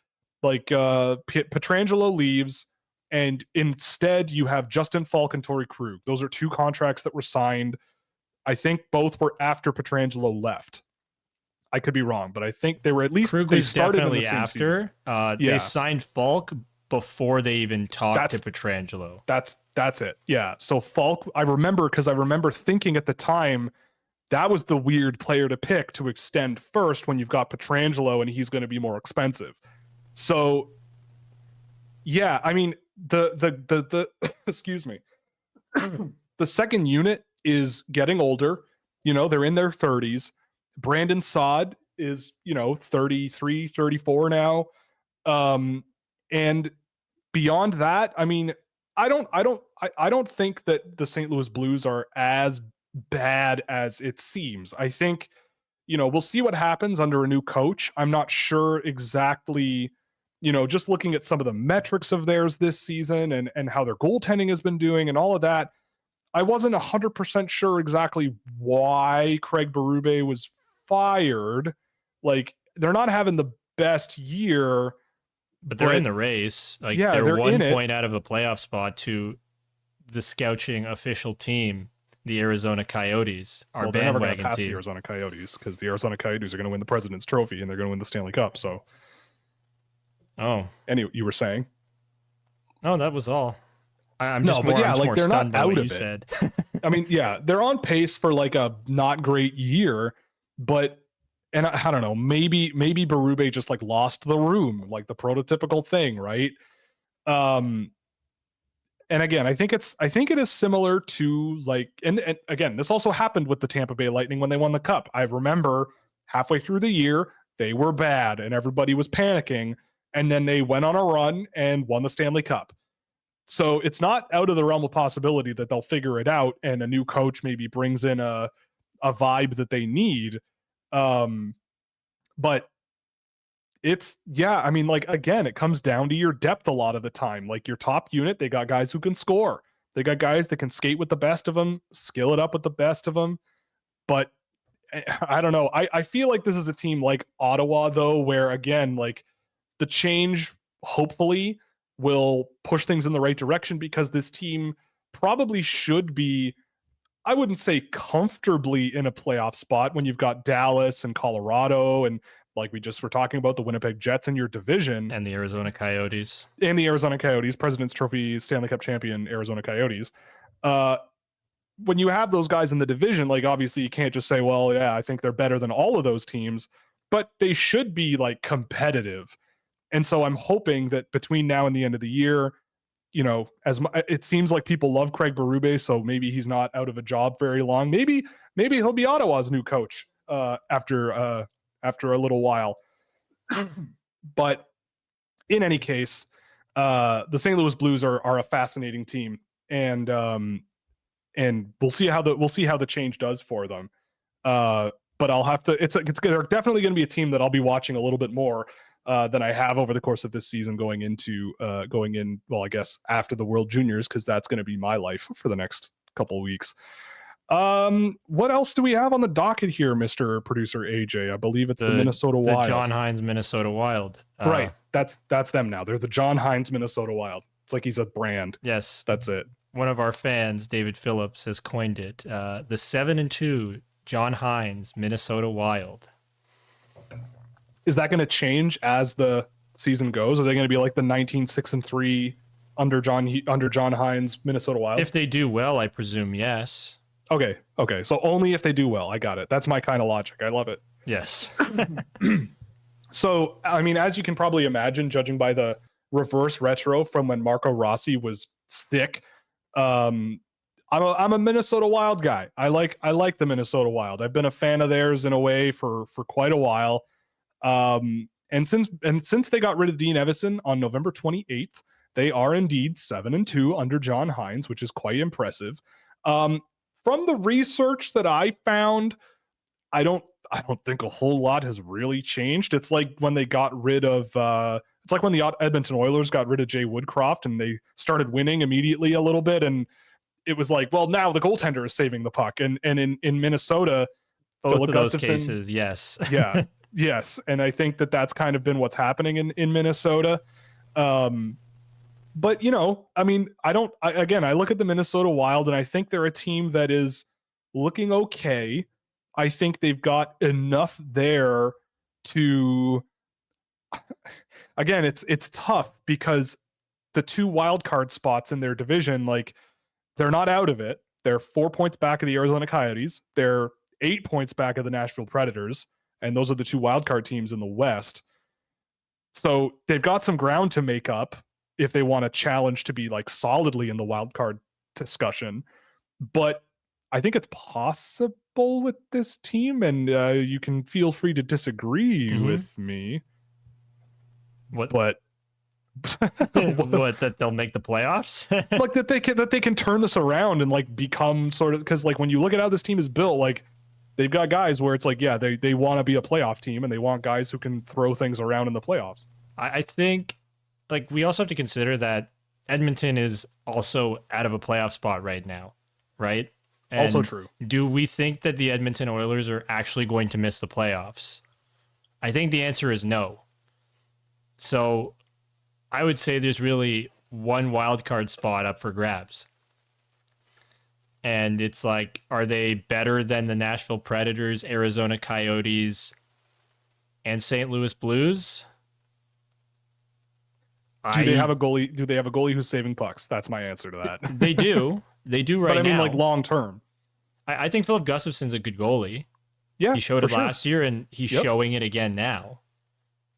Pietrangelo leaves, and instead you have Justin Falk and Torrey Krug. Those are 2 contracts that were signed. I think both were after Pietrangelo left. I could be wrong, but I think they were at least Krug they was started definitely in the same after. Season. They signed Falk before they even talked to Pietrangelo. That's it. Yeah. So Falk, I remember thinking at the time that was the weird player to pick to extend first when you've got Pietrangelo and he's going to be more expensive. So yeah, I mean the excuse me. The second unit is getting older. They're in their 30s. Brandon Saad is, 33, 34 now. And beyond that, I mean, I don't think that the St. Louis Blues are as bad as it seems. I think, we'll see what happens under a new coach. I'm not sure exactly, just looking at some of the metrics of theirs this season and how their goaltending has been doing and all of that. I wasn't 100% sure exactly why Craig Berube was fired. Like, they're not having the best year, but they're in the race. Like, yeah, they're 1 point out of a playoff spot to the Scouching official team, the Arizona Coyotes, our bandwagon team. They're never going to pass the Arizona Coyotes, because the Arizona Coyotes are going to win the President's Trophy and they're going to win the Stanley Cup. So, anyway, you were saying? No, that was all. I'm just more they're stunned not by out what of you it. said. I mean, yeah, they're on pace for like a not great year, but I don't know, maybe Berube just like lost the room, like the prototypical thing, right? And again, I think it is similar to like, and again, this also happened with the Tampa Bay Lightning when they won the Cup. I remember halfway through the year, they were bad and everybody was panicking, and then they went on a run and won the Stanley Cup. So it's not out of the realm of possibility that they'll figure it out and a new coach maybe brings in a vibe that they need. But it's, yeah, I mean, like, again, it comes down to your depth a lot of the time. Like, your top unit, they got guys who can score. They got guys that can skate with the best of them, skill it up with the best of them. But I don't know. I feel like this is a team like Ottawa, though, where, again, like, the change, hopefully, will push things in the right direction, because this team probably should be, I wouldn't say comfortably in a playoff spot when you've got Dallas and Colorado and, like we just were talking about, the Winnipeg Jets in your division. And the Arizona Coyotes. President's Trophy Stanley Cup champion Arizona Coyotes. When you have those guys in the division, like, obviously you can't just say, well, yeah, I think they're better than all of those teams, but they should be like competitive. And so I'm hoping that between now and the end of the year, it seems like people love Craig Berube, so maybe he's not out of a job very long. Maybe he'll be Ottawa's new coach after a little while. But in any case, the St. Louis Blues are a fascinating team, and we'll see how the change does for them. But I'll have to. They're definitely going to be a team that I'll be watching a little bit more than I have over the course of this season, going in, well, I guess after the World Juniors, because that's going to be my life for the next couple of weeks. What else do we have on the docket here, Mr. Producer AJ? I believe it's the Minnesota Wild. The John Hines Minnesota Wild. Right. That's them now. They're the John Hines Minnesota Wild. It's like he's a brand. Yes. That's it. One of our fans, David Phillips, has coined it. The 7-2 John Hines Minnesota Wild. Is that going to change as the season goes? Are they going to be like the 19-6-3 under John Hines Minnesota Wild? If they do well, I presume yes. Okay. So only if they do well. I got it. That's my kind of logic. I love it. Yes. So, I mean, as you can probably imagine, judging by the reverse retro from when Marco Rossi was sick. I'm a Minnesota Wild guy. I like the Minnesota Wild. I've been a fan of theirs in a way for quite a while. And since they got rid of Dean Evison on November 28th, they are indeed 7-2 under John Hines, which is quite impressive. From the research that I found, I don't think a whole lot has really changed. It's like when they got rid of it's like when the Edmonton Oilers got rid of Jay Woodcroft and they started winning immediately a little bit, and it was like, well, now the goaltender is saving the puck. And in Minnesota, both Philip of those Gustafson, cases, yes. yeah, yes, and I think that's kind of been what's happening in Minnesota. But I mean, I look at the Minnesota Wild and I think they're a team that is looking okay. I think they've got enough there to, again, it's tough because the 2 wild card spots in their division, like, they're not out of it. They're 4 points back of the Arizona Coyotes. They're 8 points back of the Nashville Predators. And those are the 2 wild card teams in the West. So they've got some ground to make up if they want to challenge to be like solidly in the wild card discussion. But I think it's possible with this team, and you can feel free to disagree with me. What? But what, that they'll make the playoffs? Like that they can turn this around and like become sort of, because like when you look at how this team is built, like they've got guys where it's like, yeah, they want to be a playoff team and they want guys who can throw things around in the playoffs. I think, like, we also have to consider that Edmonton is also out of a playoff spot right now, right? And also true. Do we think that the Edmonton Oilers are actually going to miss the playoffs? I think the answer is no. So I would say there's really one wild card spot up for grabs. And it's like, are they better than the Nashville Predators, Arizona Coyotes, and St. Louis Blues? Do they have a goalie who's saving pucks? That's my answer to that. They do. They do right now. But I mean, like, long term. I think Philip Gustafson's a good goalie. Yeah, he showed it sure. last year, and he's showing it again now.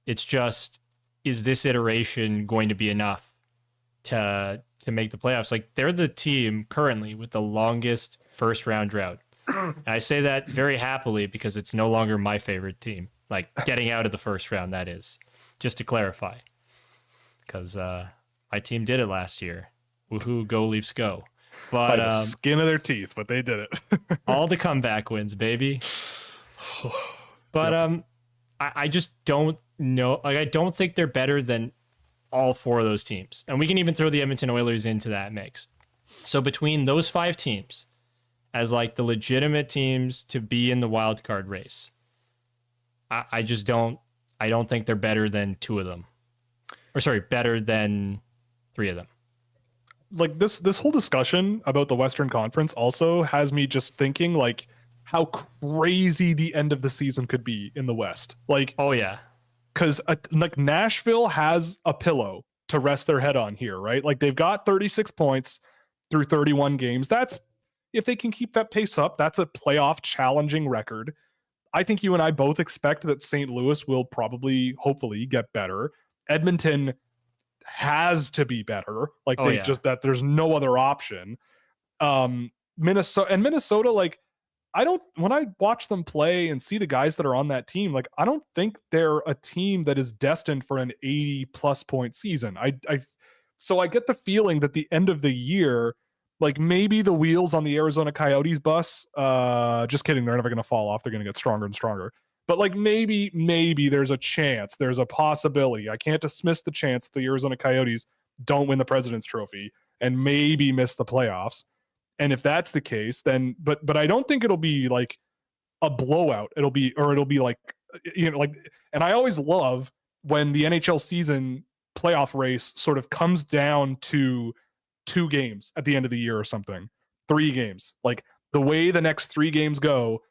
It's just, is this iteration going to be enough to make the playoffs? Like, they're the team currently with the longest first round drought. And I say that very happily because it's no longer my favorite team. Like, getting out of the first round, that is. Just to clarify. Because my team did it last year. Woohoo, go Leafs, go. But by the skin of their teeth, but they did it. all the comeback wins, baby. But I just don't know. Like, I don't think they're better than all 4 of those teams. And we can even throw the Edmonton Oilers into that mix. So between those 5 teams, as like the legitimate teams to be in the wild card race, I don't think they're better than 2 of them. Or sorry, better than 3 of them. Like, this whole discussion about the Western Conference also has me just thinking, like, how crazy the end of the season could be in the West. Like, oh yeah, because like Nashville has a pillow to rest their head on here, right? Like, they've got 36 points through 31 games. That's, if they can keep that pace up, that's a playoff challenging record. I think you and I both expect that St. Louis will probably, hopefully, get better. Edmonton has to be better. Like, just that there's no other option. Minnesota, like, when I watch them play and see the guys that are on that team, like, I don't think they're a team that is destined for an 80+ point season. So I get the feeling that the end of the year, like, maybe the wheels on the Arizona Coyotes bus, just kidding, they're never going to fall off. They're going to get stronger and stronger. But like, maybe there's a chance, there's a possibility. I can't dismiss the chance that the Arizona Coyotes don't win the President's Trophy and maybe miss the playoffs. And if that's the case, then, but I don't think it'll be like a blowout. It'll be like, and I always love when the NHL season playoff race sort of comes down to 2 games at the end of the year or something, 3 games. Like, the way the next 3 games go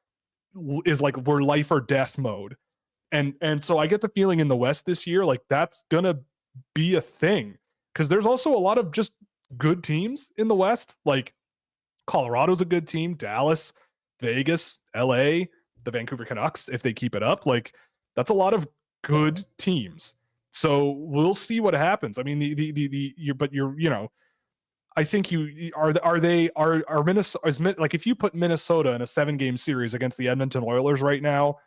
is like, we're life or death mode. And so I get the feeling in the West this year, like, that's gonna be a thing, because there's also a lot of just good teams in the West. Like, Colorado's a good team, Dallas, Vegas, LA, the Vancouver Canucks, if they keep it up. Like, that's a lot of good teams. So we'll see what happens. I mean, I think are Minnesota, like if you put Minnesota in a 7-game series against the Edmonton Oilers right now,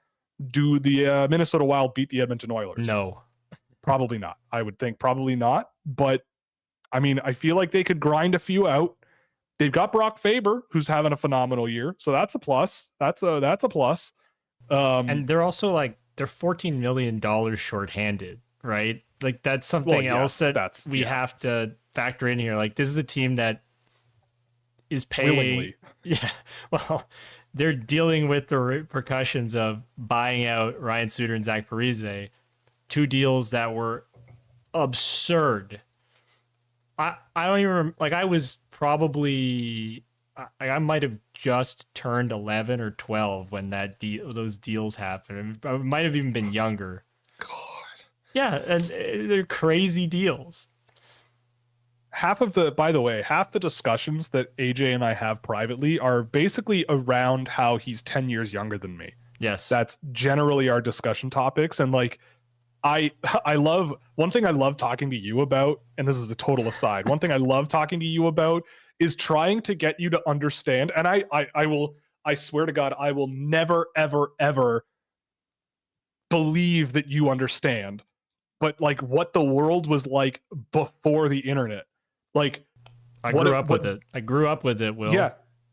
do the Minnesota Wild beat the Edmonton Oilers? No, probably not. I would think probably not. But I mean, I feel like they could grind a few out. They've got Brock Faber, who's having a phenomenal year, so that's a plus. That's a plus. And they're also like they're $14 million shorthanded, right? Like that's something else that we have to factor in here. Like this is a team that is paying. Willingly. Yeah. Well, they're dealing with the repercussions of buying out Ryan Suter and Zach Parise, 2 deals that were absurd. I don't even like. I was probably I might have just turned 11 or 12 when those deals happened. I might have even been younger. God. Yeah, and they're crazy deals. By the way, half the discussions that AJ and I have privately are basically around how he's 10 years younger than me. Yes. That's generally our discussion topics. And like, I love, one thing I love talking to you about, and this is a total aside, one thing I love talking to you about is trying to get you to understand. And I swear to God, I will never, ever, ever believe that you understand, but like what the world was like before the internet. Like I grew up with it, Will. Yeah.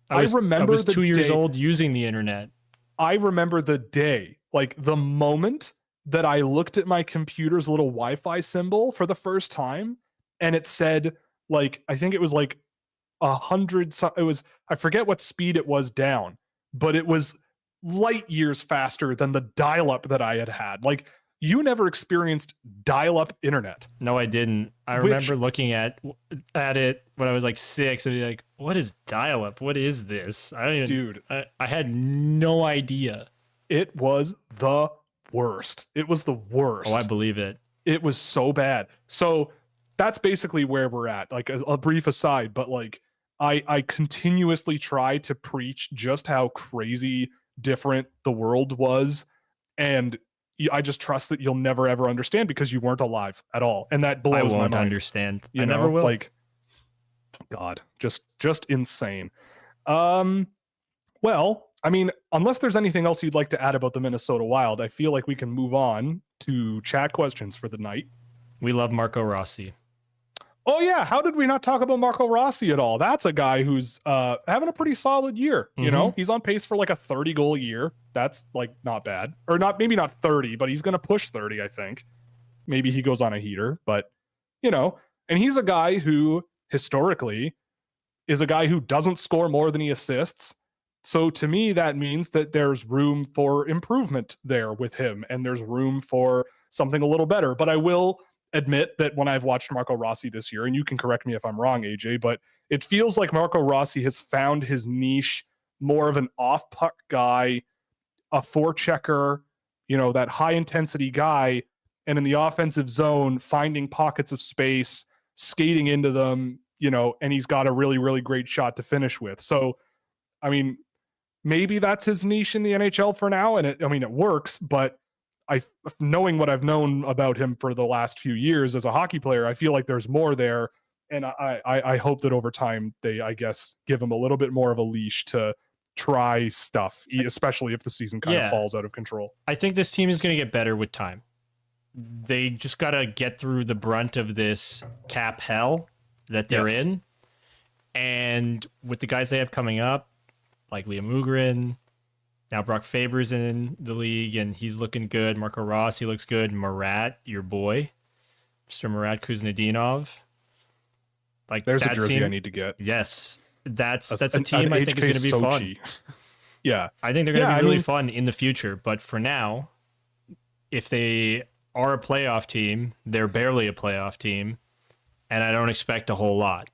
I was 2 years old using the internet. I remember the day, like the moment that I looked at my computer's little Wi-Fi symbol for the first time, and it said, like, I think it was like 100. It was, I forget what speed it was down, but it was light years faster than the dial-up that I had. Like, you never experienced dial-up internet. No, I didn't. I remember looking at it when I was like 6 and be like, what is dial-up? What is this? Dude, I had no idea. It was the worst. It was the worst. Oh, I believe it. It was so bad. So that's basically where we're at. Like a brief aside, but like I continuously try to preach just how crazy different the world was, and I just trust that you'll never ever understand because you weren't alive at all, and that blows my mind. I won't understand. I never will. Like, God, just insane. Well, I mean, unless there's anything else you'd like to add about the Minnesota Wild, I feel like we can move on to chat questions for the night. We love Marco Rossi. Oh yeah, how did we not talk about Marco Rossi at all? That's a guy who's having a pretty solid year. You know, he's on pace for like a 30-goal year. That's like not bad, or not, maybe not 30, but he's going to push 30. I think maybe he goes on a heater, but you know, and he's a guy who historically is a guy who doesn't score more than he assists. So to me, that means that there's room for improvement there with him, and there's room for something a little better. But I will admit that when I've watched Marco Rossi this year, and you can correct me if I'm wrong, AJ, but it feels like Marco Rossi has found his niche, more of an off-puck guy, a forechecker, you know, that high-intensity guy, and in the offensive zone, finding pockets of space, skating into them, you know, and he's got a really, really great shot to finish with. So, I mean, maybe that's his niche in the NHL for now, and it works, but knowing what I've known about him for the last few years as a hockey player, I feel like there's more there, and I hope that over time they, I guess, give him a little bit more of a leash to try stuff, especially if the season kind of falls out of control. I think this team is going to get better with time. They just got to get through the brunt of this cap hell that they're in, and with the guys they have coming up, like Liam Ugrin, now Brock Faber's in the league, and he's looking good. Marco Rossi looks good. Marat, your boy, Mr. Marat Kuznetsov. Like, there's a jersey I need to get. Yes, that's a team I think is going to be fun. Yeah, I think they're going to be really fun in the future. But for now, if they are a playoff team, they're barely a playoff team, and I don't expect a whole lot.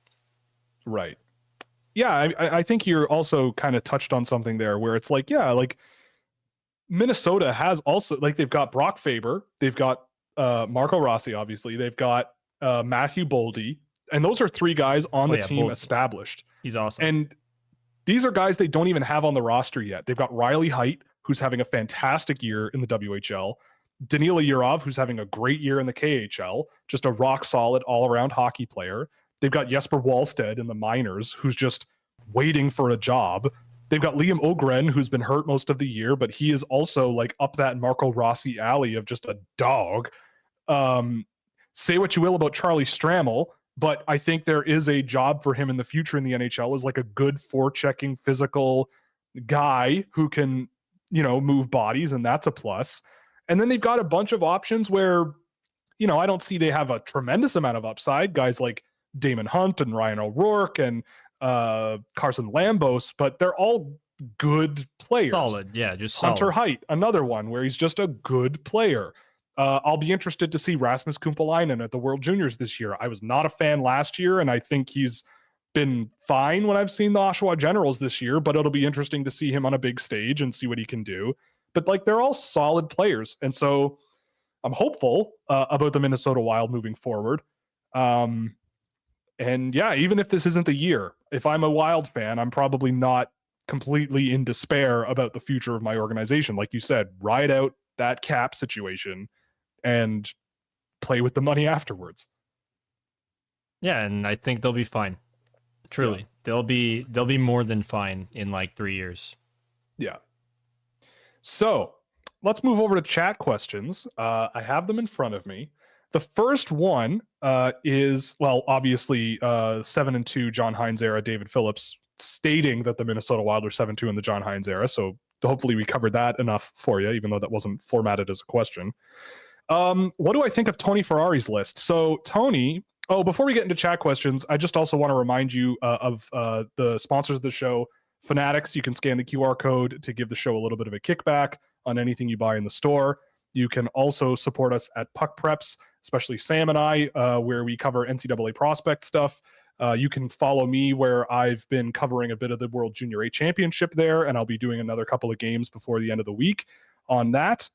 Right. Yeah, I think you're also kind of touched on something there where it's like, yeah, like Minnesota has also, like, they've got Brock Faber, they've got Marco Rossi, obviously, they've got Matthew Boldy, and those are 3 guys on the team established. He's awesome. And these are guys they don't even have on the roster yet. They've got Riley Heidt, who's having a fantastic year in the WHL. Danila Yurov, who's having a great year in the KHL, just a rock solid all around hockey player. They've got Jesper Wallstedt in the minors, who's just waiting for a job. They've got Liam Ogren, who's been hurt most of the year, but he is also like up that Marco Rossi alley of just a dog. Say what you will about Charlie Stramel, but I think there is a job for him in the future in the NHL as like a good forechecking physical guy who can, move bodies, and that's a plus. And then they've got a bunch of options where, I don't see they have a tremendous amount of upside. Guys like Damon Hunt and Ryan O'Rourke and Carson Lambos, but they're all good players. Solid, yeah, just Hunter solid. Height, another one where he's just a good player. I'll be interested to see Rasmus Kumpalainen at the World Juniors this year. I was not a fan last year, and I think he's been fine when I've seen the Oshawa Generals this year, but it'll be interesting to see him on a big stage and see what he can do. But like, they're all solid players, and so I'm hopeful about the Minnesota Wild moving forward. And yeah, even if this isn't the year, if I'm a Wild fan, I'm probably not completely in despair about the future of my organization. Like you said, ride out that cap situation and play with the money afterwards. Yeah, and I think they'll be fine. Truly, yeah. They'll be more than fine in like 3 years. Yeah. So let's move over to chat questions. I have them in front of me. The first one is, well, obviously 7-2 John Hines era David Phillips stating that the Minnesota Wild are 7-2 in the John Hines era. So hopefully we covered that enough for you, even though that wasn't formatted as a question. What do I think of Tony Ferrari's list? So Tony, before we get into chat questions, I just also want to remind you of the sponsors of the show, Fanatics. You can scan the QR code to give the show a little bit of a kickback on anything you buy in the store. You can also support us at Puck Preps, especially Sam and I, where we cover NCAA prospect stuff. You can follow me where I've been covering a bit of the World Junior A Championship there, and I'll be doing another couple of games before the end of the week on that.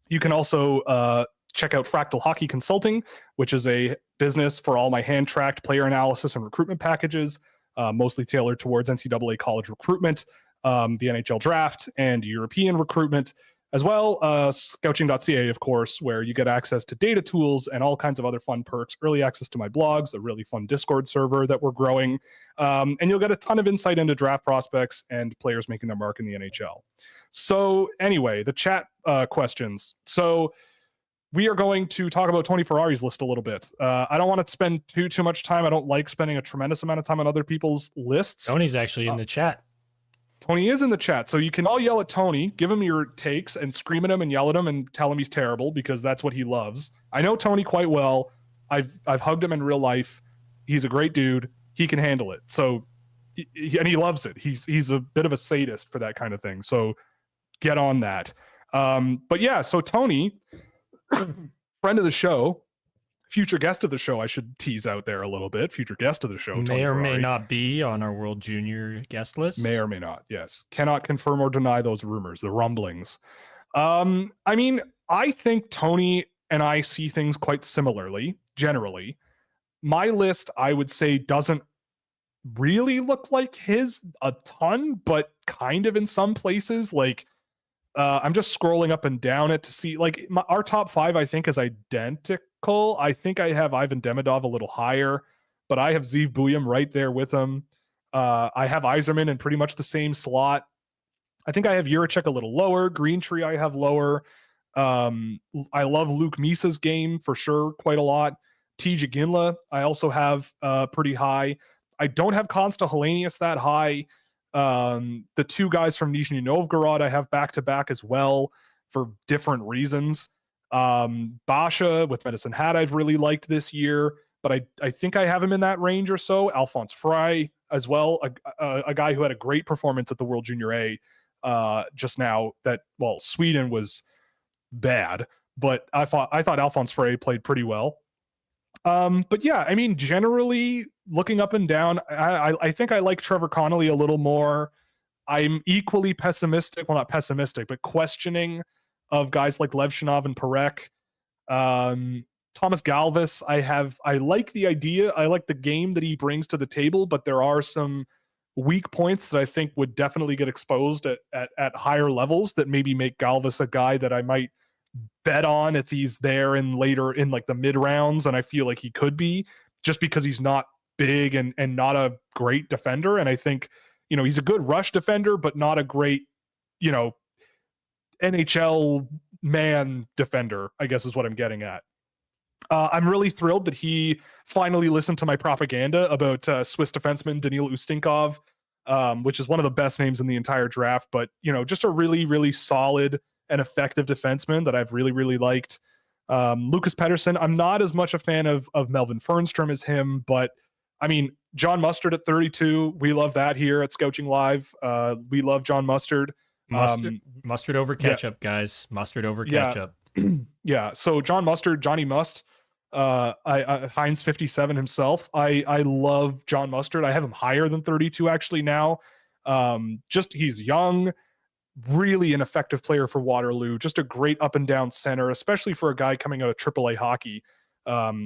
You can also check out Fractal Hockey Consulting, which is a business for all my hand-tracked player analysis and recruitment packages, mostly tailored towards NCAA college recruitment, the NHL draft, and European recruitment. As well, Scouching.ca, of course, where you get access to data tools and all kinds of other fun perks, early access to my blogs, a really fun Discord server that we're growing, and you'll get a ton of insight into draft prospects and players making their mark in the NHL. So anyway, the chat questions. So we are going to talk about Tony Ferrari's list a little bit. I don't want to spend too much time. I don't like spending a tremendous amount of time on other people's lists. Tony's actually in the chat. Tony is in the chat, so you can all yell at Tony, give him your takes, and scream at him and yell at him and tell him he's terrible, because that's what he loves. I know Tony quite well. I've hugged him in real life. He's a great dude. He can handle it. So, and he loves it. He's a bit of a sadist for that kind of thing. So get on that. But yeah, so Tony, friend of the show, future guest of the show, I should tease out there a little bit. Future guest of the show, may or may not be on our World Junior guest list. May or may not, yes. Cannot confirm or deny those rumors, the rumblings. I mean, I think Tony and I see things quite similarly, generally. My list, I would say, doesn't really look like his a ton, but kind of in some places. Like, I'm just scrolling up and down it to see, like, our top 5, I think, is identical. I think I have Ivan Demidov a little higher, but I have Zeev Buyam right there with him. I have Yzerman in pretty much the same slot. I think I have Juracek a little lower. Greentree I have lower. I love Luke Misa's game for sure quite a lot. TJ Ginla I also have pretty high. I don't have Konsta Helenius that high. The two guys from Nizhny Novgorod I have back-to-back as well for different reasons. Basha with Medicine Hat I've really liked this year, but I think I have him in that range or so. Alphonse Frey as well, a guy who had a great performance at the World Junior A just now. That, well, Sweden was bad, but I thought Alphonse Frey played pretty well. But yeah, I mean, generally looking up and down, I think I like Trevor Connolly a little more. I'm equally pessimistic, well, not pessimistic, but questioning of guys like Levshinov and Parekh. Thomas Galvis, I like the idea. I like the game that he brings to the table, but there are some weak points that I think would definitely get exposed at higher levels that maybe make Galvis a guy that I might bet on if he's there in later in like the mid rounds, and I feel like he could be, just because he's not big and not a great defender. And I think, he's a good rush defender, but not a great, NHL man defender, I guess is what I'm getting at. I'm really thrilled that he finally listened to my propaganda about Swiss defenseman Daniil Ustinkov, which is one of the best names in the entire draft, but just a really, really solid and effective defenseman that I've really, really liked. Lucas Pettersson, I'm not as much a fan of Melvin Fernstrom as him, but I mean, John Mustard at 32, we love that here at Scouching Live. We love John Mustard. Mustard over ketchup, guys. Mustard over ketchup. Yeah. So John Mustard, Johnny Must, Heinz 57 himself. I love John Mustard. I have him higher than 32 actually now. Just he's young, really an effective player for Waterloo. Just a great up and down center, especially for a guy coming out of AAA hockey.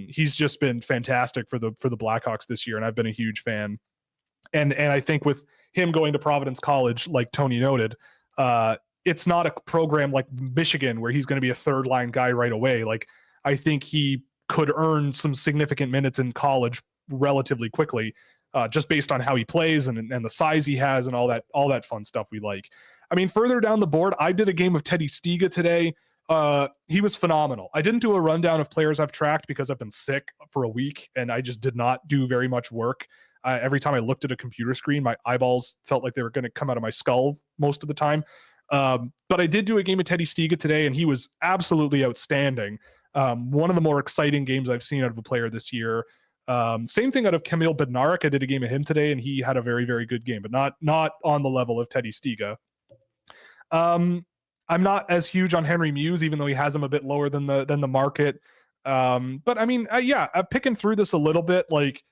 He's just been fantastic for the Blackhawks this year, and I've been a huge fan. And I think with him going to Providence College, like Tony noted, it's not a program like Michigan where he's going to be a third line guy right away. Like, I think he could earn some significant minutes in college relatively quickly, just based on how he plays and the size he has and all that fun stuff we like. I mean, further down the board, I did a game of Teddy Stiga today. He was phenomenal. I didn't do a rundown of players I've tracked because I've been sick for a week and I just did not do very much work. Every time I looked at a computer screen, my eyeballs felt like they were going to come out of my skull most of the time. But I did do a game of Teddy Stiga today, and he was absolutely outstanding. One of the more exciting games I've seen out of a player this year. Same thing out of Kamil Bednarik. I did a game of him today, and he had a very, very good game, but not on the level of Teddy Stiga. I'm not as huge on Henry Muse, even though he has him a bit lower than the market. But I mean, I'm picking through this a little bit. Like,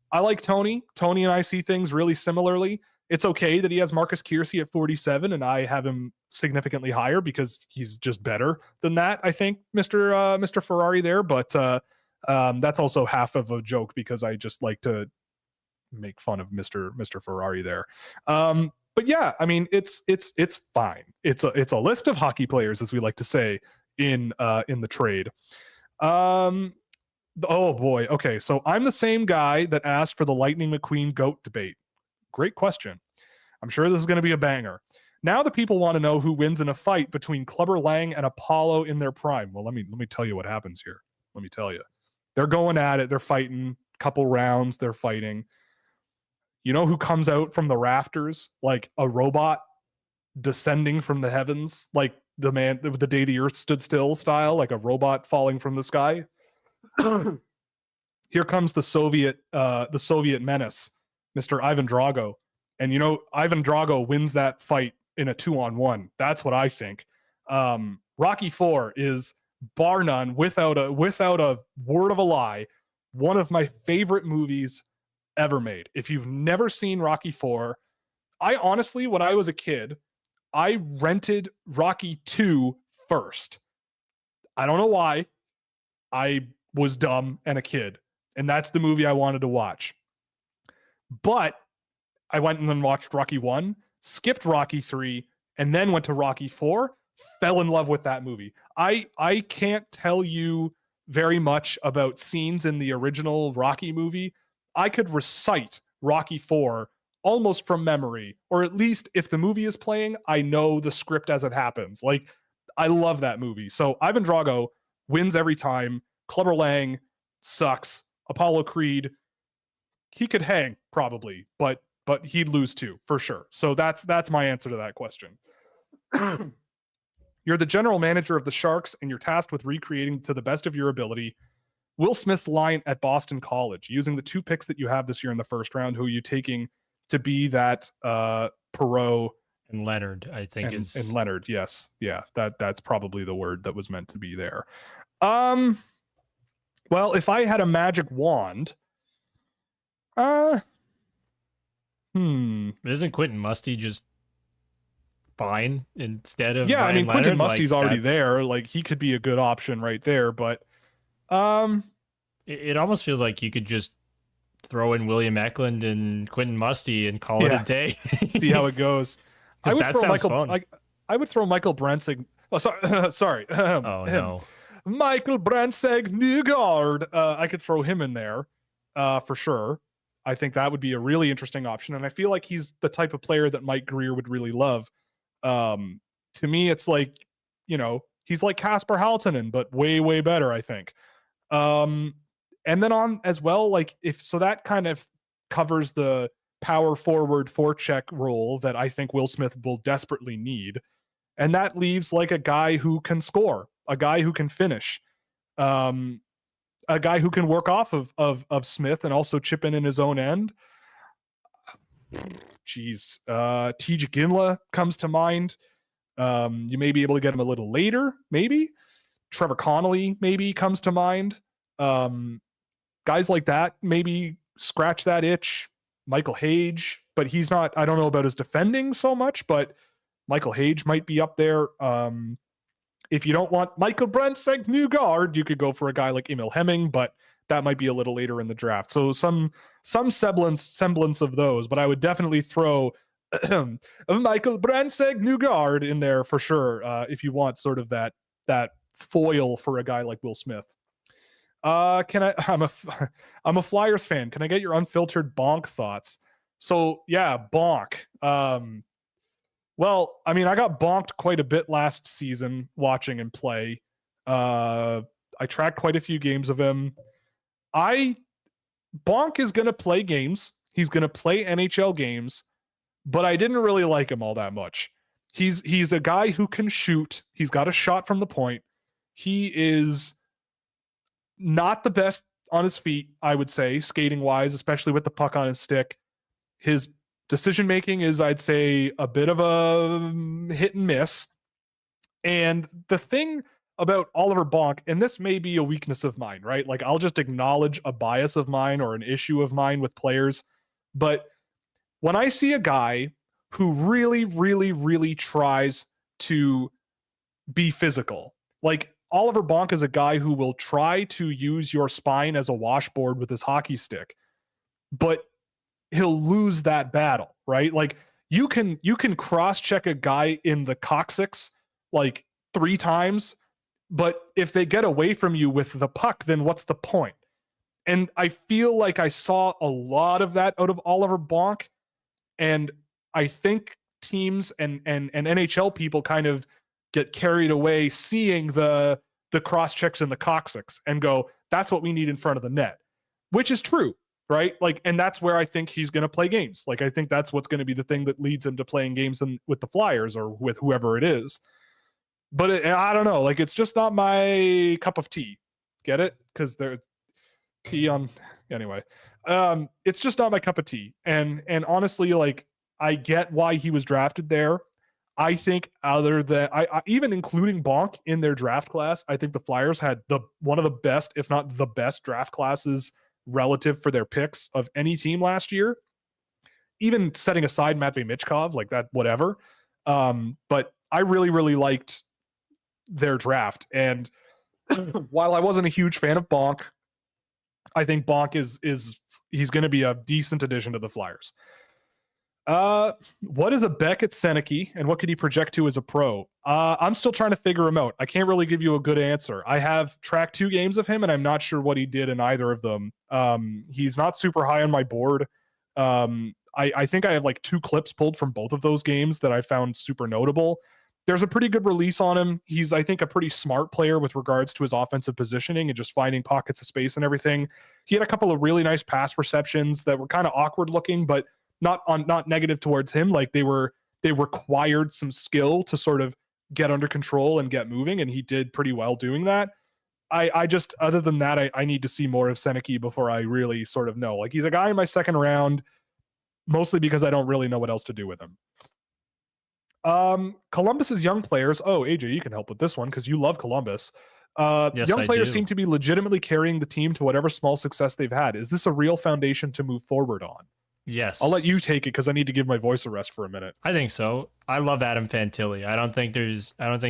I like Tony. Tony and I see things really similarly. It's okay that he has Marcus Kiersey at 47 and I have him significantly higher because he's just better than that, I think, Mr. Ferrari there. But that's also half of a joke because I just like to make fun of Mr. Ferrari there. But yeah, I mean, it's fine. It's a list of hockey players, as we like to say in the trade. Oh boy. Okay. So I'm the same guy that asked for the Lightning McQueen GOAT debate. Great question. I'm sure this is going to be a banger. Now the people want to know who wins in a fight between Clubber Lang and Apollo in their prime. Well, let me tell you what happens here. Let me tell you. They're going at it. They're fighting. Couple rounds. They're fighting. You know who comes out from the rafters like a robot descending from the heavens, like the day the earth stood still style, like a robot falling from the sky? Here comes the Soviet menace, Mr. Ivan Drago. And Ivan Drago wins that fight in a 2-on-1. That's what I think. Rocky IV is bar none, without a word of a lie, one of my favorite movies ever made. If you've never seen Rocky IV, I honestly, when I was a kid, I rented Rocky II first. I don't know why. I was dumb and a kid, and that's the movie I wanted to watch. But I went and then watched Rocky I, skipped Rocky III, and then went to Rocky IV, fell in love with that movie. I can't tell you very much about scenes in the original Rocky movie. I could recite Rocky IV almost from memory, or at least if the movie is playing, I know the script as it happens. Like, I love that movie. So Ivan Drago wins every time. Clubber Lang sucks. Apollo Creed, he could hang probably, but he'd lose too, for sure. So that's my answer to that question. You're the general manager of the Sharks, and you're tasked with recreating to the best of your ability Will Smith's line at Boston College, using the 2 picks that you have this year in the first round. Who are you taking to be that Perot and Leonard? I think and Leonard, yes, yeah, that's probably the word that was meant to be there. Well, if I had a magic wand, isn't Quentin Musty just fine instead of Ryan Leonard? Quentin Musty's already there. Like, he could be a good option right there, but it almost feels like you could just throw in William Eklund and Quentin Musty and call it a day. See how it goes. That sounds fun. I would throw Michael Brentz Oh, sorry. Sorry. Oh Him. no. Michael Brandseg Newgard. I could throw him in there for sure. I think that would be a really interesting option. And I feel like he's the type of player that Mike Greer would really love. Um, to me, it's like, he's like Casper Haltonen, but way, way better, I think. And then on as well, like that kind of covers the power forward forecheck role that I think Will Smith will desperately need. And that leaves like a guy who can score, a guy who can finish, um, a guy who can work off of Smith and also chip in his own end. Jeez, TJ Ginla comes to mind. You may be able to get him a little later, maybe. Trevor Connolly maybe comes to mind. Guys like that maybe scratch that itch. Michael Hage, but he's not, I don't know about his defending so much, but Michael Hage might be up there. If you don't want Michael Brandseg Newgard, you could go for a guy like Emil Hemming, but that might be a little later in the draft. So some semblance of those, but I would definitely throw Michael Brandseg Newgard in there for sure. If you want sort of that foil for a guy like Will Smith. I'm a Flyers fan. Can I get your unfiltered bonk thoughts? So yeah, bonk. Well, I mean, I got bonked quite a bit last season watching him play. I tracked quite a few games of him. Bonk is going to play games. He's going to play NHL games, but I didn't really like him all that much. He's a guy who can shoot. He's got a shot from the point. He is not the best on his feet, I would say, skating wise, especially with the puck on his stick. His decision making is, I'd say, a bit of a hit and miss. And the thing about Oliver Bonk, and this may be a weakness of mine, right? Like, I'll just acknowledge a bias of mine or an issue of mine with players. But when I see a guy who really, really, really tries to be physical, like Oliver Bonk is a guy who will try to use your spine as a washboard with his hockey stick, but he'll lose that battle, right? Like you can cross-check a guy in the coccyx like 3 times, but if they get away from you with the puck, then what's the point? And I feel like I saw a lot of that out of Oliver Bonk, and I think teams and NHL people kind of get carried away seeing the cross checks in the coccyx and go, that's what we need in front of the net, which is true, right? Like, and that's where I think he's going to play games. Like, I think that's what's going to be the thing that leads him to playing games with the Flyers or with whoever it is. But I don't know, like, it's just not my cup of tea. Get it? Because there's tea on anyway. It's just not my cup of tea. And honestly, like, I get why he was drafted there. I think other than I even including Bonk in their draft class, I think the Flyers had one of the best, if not the best, draft classes relative for their picks of any team last year. Even setting aside Matvei Michkov, like that, whatever. But I really, really liked their draft. And while I wasn't a huge fan of Bonk, I think Bonk he's going to be a decent addition to the Flyers. What is a Beckett Seneke and what could he project to as a pro? I'm still trying to figure him out. I can't really give you a good answer. I have tracked 2 games of him and I'm not sure what he did in either of them. He's not super high on my board. I think I have like 2 clips pulled from both of those games that I found super notable. There's a pretty good release on him. He's, I think, a pretty smart player with regards to his offensive positioning and just finding pockets of space and everything. He had a couple of really nice pass receptions that were kind of awkward looking, but not negative towards him. Like they required some skill to sort of get under control and get moving, and he did pretty well doing that. I just, other than that, I need to see more of Seneke before I really sort of know. Like, he's a guy in my second round, mostly because I don't really know what else to do with him. Columbus's young players. Oh, AJ, you can help with this one because you love Columbus. Yes, young players do. seem to be legitimately carrying the team to whatever small success they've had. Is this a real foundation to move forward on? Yes. I'll let you take it because I need to give my voice a rest for a minute. I think so. I love Adam Fantilli. I don't think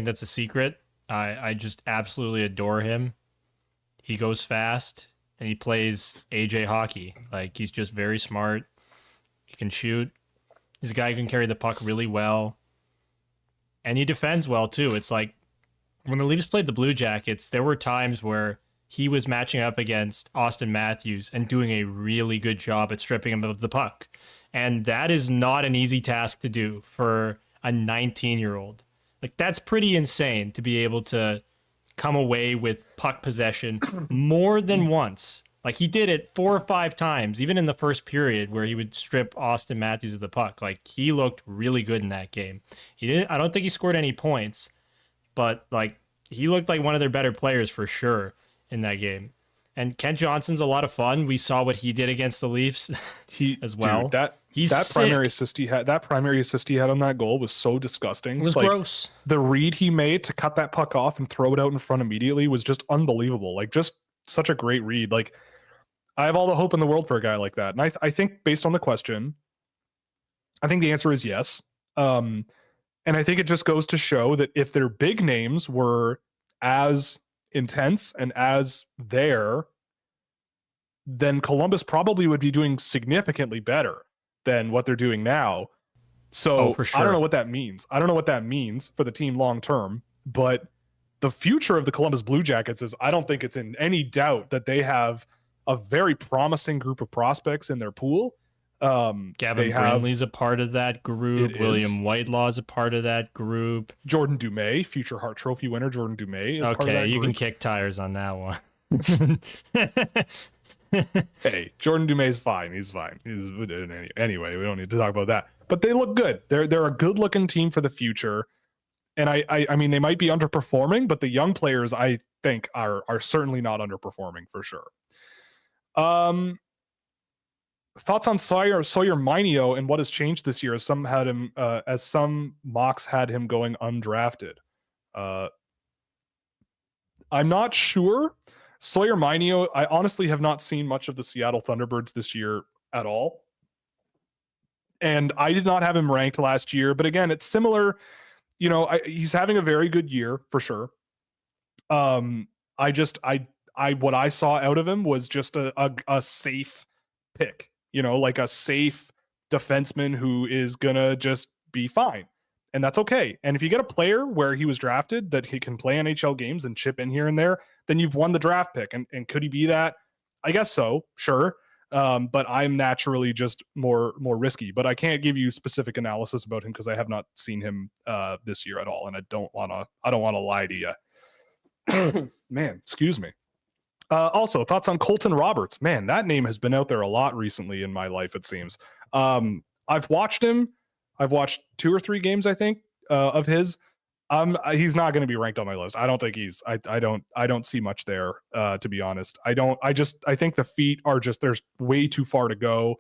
that's a secret. I just absolutely adore him. He goes fast and he plays AJ hockey. Like, he's just very smart. He can shoot. He's a guy who can carry the puck really well. And he defends well too. It's like when the Leafs played the Blue Jackets, there were times where he was matching up against Austin Matthews and doing a really good job at stripping him of the puck. And that is not an easy task to do for a 19-year-old. Like, that's pretty insane to be able to come away with puck possession more than once. Like, he did it 4 or 5 times, even in the first period where he would strip Austin Matthews of the puck. Like, he looked really good in that game. I don't think he scored any points, but like, he looked like one of their better players for sure in that game. And Kent Johnson's a lot of fun. We saw what he did against the Leafs as well. Dude, that primary assist he had on that goal was so disgusting. It was gross. The read he made to cut that puck off and throw it out in front immediately was just unbelievable. Like, just such a great read. Like, I have all the hope in the world for a guy like that. And I think based on the question, I think the answer is yes. And I think it just goes to show that if their big names were as intense and as there, then Columbus probably would be doing significantly better than what they're doing now. So for sure. I don't know what that means. I don't know what that means for the team long term, but the future of the Columbus Blue Jackets is, I don't think it's in any doubt that they have a very promising group of prospects in their pool. Gavin Brandley's a part of that group. William Whitelaw's a part of that group. Jordan Dumais, future Hart Trophy winner Jordan Dumais, is part of that group. You can kick tires on that one. Hey, Jordan Dumais is fine. He's fine. Anyway, we don't need to talk about that. But they look good. They're a good-looking team for the future. And I mean, they might be underperforming, but the young players, I think, are certainly not underperforming for sure. Thoughts on Sawyer Mineo and what has changed this year, as some mocks had him going undrafted. I'm not sure. Sawyer Mineo, I honestly have not seen much of the Seattle Thunderbirds this year at all. And I did not have him ranked last year, but again, it's similar. You know, he's having a very good year for sure. What I saw out of him was just a safe pick, you know, like a safe defenseman who is gonna just be fine. And that's okay. And if you get a player where he was drafted that he can play NHL games and chip in here and there, then you've won the draft pick. And could he be that? I guess so, sure. But I'm naturally just more risky. But I can't give you specific analysis about him because I have not seen him this year at all, and I don't want to lie to you. Man, excuse me. Also, thoughts on Colton Roberts? Man, that name has been out there a lot recently in my life, it seems. I've watched him. I've watched 2 or 3 games, I think, of his. He's not going to be ranked on my list. I don't think I don't see much there, to be honest. I think the feet are just, there's way too far to go,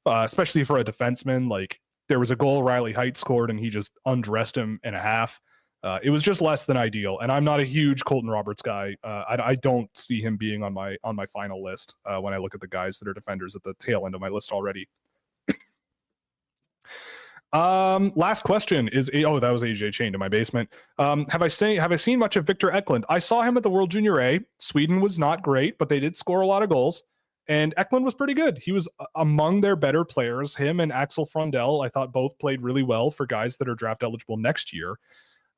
especially for a defenseman. Like, there was a goal Riley Height scored and he just undressed him in a half. It was just less than ideal. And I'm not a huge Colton Roberts guy. I don't see him being on my final list when I look at the guys that are defenders at the tail end of my list already. Last question is, that was AJ Chain to my basement. Have I seen much of Victor Eklund? I saw him at the World Junior A. Sweden was not great, but they did score a lot of goals, and Eklund was pretty good. He was among their better players. Him and Axel Frondell, I thought, both played really well for guys that are draft eligible next year.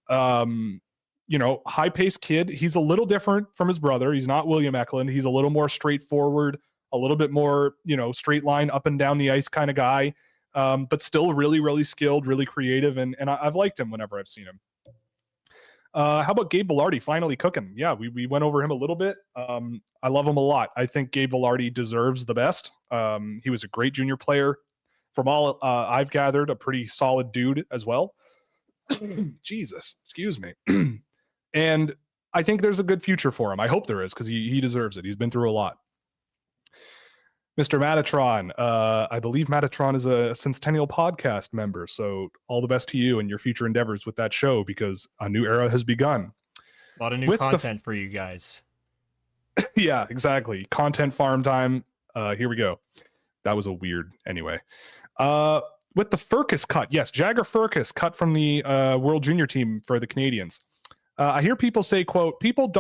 You know, high-paced kid. He's a little different from his brother. He's not William Eklund. He's a little more straightforward, a little bit more, you know, straight line up and down the ice kind of guy. But still really, really skilled, really creative, and I've liked him whenever I've seen him. How about Gabe Vilardi finally cooking? Yeah, we went over him a little bit. I love him a lot. I think Gabe Vilardi deserves the best. He was a great junior player. From all I've gathered, a pretty solid dude as well. Jesus, excuse me. And I think there's a good future for him. I hope there is, because he deserves it. He's been through a lot. Mr. Matatron, I believe Matatron is a Centennial podcast member, so all the best to you and your future endeavors with that show, because a new era has begun. A lot of new content for you guys. Yeah, exactly. Content farm time. Here we go. That was a weird anyway. With the Furcus cut, yes, Jagger Furcus cut from the World Junior team for the Canadians. I hear people say, quote, people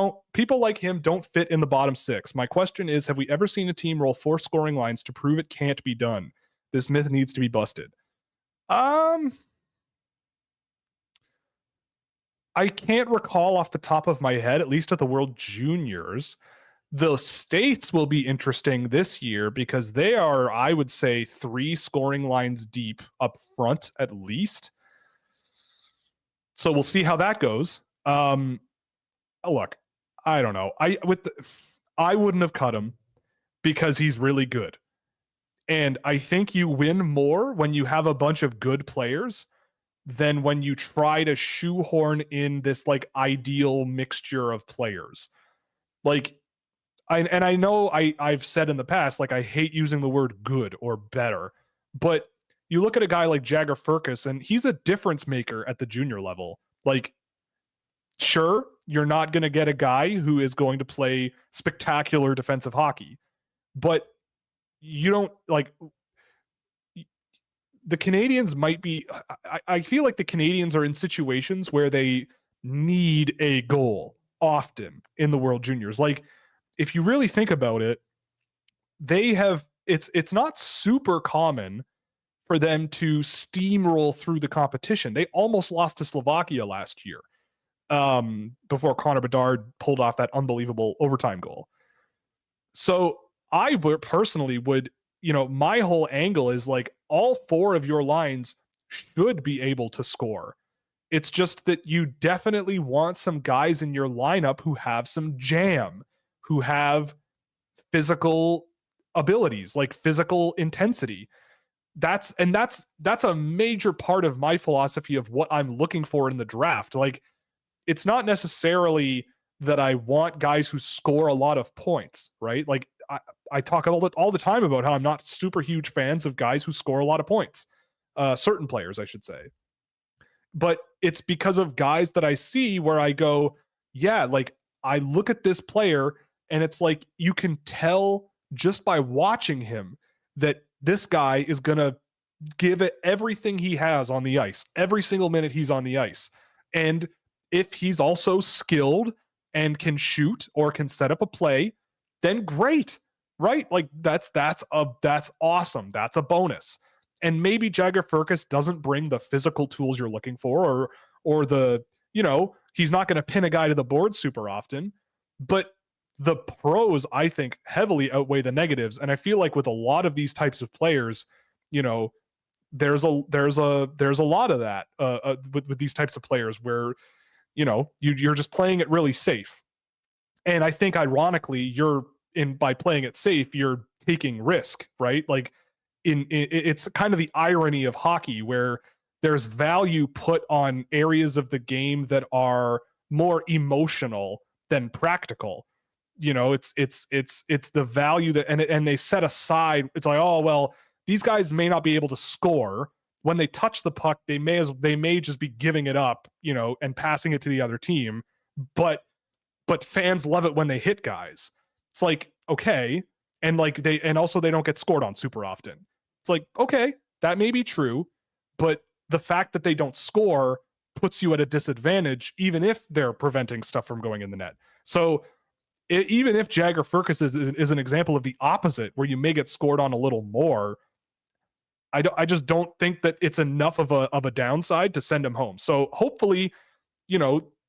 like him don't fit in the bottom 6. My question is, have we ever seen a team roll 4 scoring lines to prove it can't be done? This myth needs to be busted. I can't recall off the top of my head, at least at the World Juniors. The States will be interesting this year because they are, I would say, 3 scoring lines deep up front at least. So we'll see how that goes. Look, I don't know. I wouldn't have cut him because he's really good. And I think you win more when you have a bunch of good players than when you try to shoehorn in this like ideal mixture of players. Like I know I've said in the past, like I hate using the word good or better, but you look at a guy like Jagger Firkus and he's a difference maker at the junior level. Like, sure, you're not going to get a guy who is going to play spectacular defensive hockey, but you don't like the Canadians might be. I feel like the Canadians are in situations where they need a goal often in the World Juniors. Like, if you really think about it, they have it's not super common for them to steamroll through the competition. They almost lost to Slovakia last year before Connor Bedard pulled off that unbelievable overtime goal. So I personally would, my whole angle is like all 4 of your lines should be able to score. It's just that you definitely want some guys in your lineup who have some jam, who have physical abilities, like physical intensity. That's a major part of my philosophy of what I'm looking for in the draft. Like, it's not necessarily that I want guys who score a lot of points, right? Like I talk all the time about how I'm not super huge fans of guys who score a lot of points. Certain players, I should say. But it's because of guys that I see where I go, yeah, like I look at this player and it's like you can tell just by watching him that this guy is going to give it everything he has on the ice, every single minute he's on the ice. And if he's also skilled and can shoot or can set up a play, then great, right? Like that's awesome. That's a bonus. And maybe Jagger Firkus doesn't bring the physical tools you're looking for, or the, he's not going to pin a guy to the board super often, but the pros, I think, heavily outweigh the negatives. And I feel like with a lot of these types of players, there's a lot of that with these types of players where, you're just playing it really safe. And I think ironically, by playing it safe, you're taking risk, right? Like it's kind of the irony of hockey where there's value put on areas of the game that are more emotional than practical. It's the value that, and they set aside, it's like, oh, well, these guys may not be able to score. When they touch the puck, they may just be giving it up, and passing it to the other team. But fans love it when they hit guys. It's like, okay. And like and also they don't get scored on super often. It's like, okay, that may be true, but the fact that they don't score puts you at a disadvantage, even if they're preventing stuff from going in the net. So even if Jagger Firkus is an example of the opposite, where you may get scored on a little more, I just don't think that it's enough of a downside to send him home. So hopefully,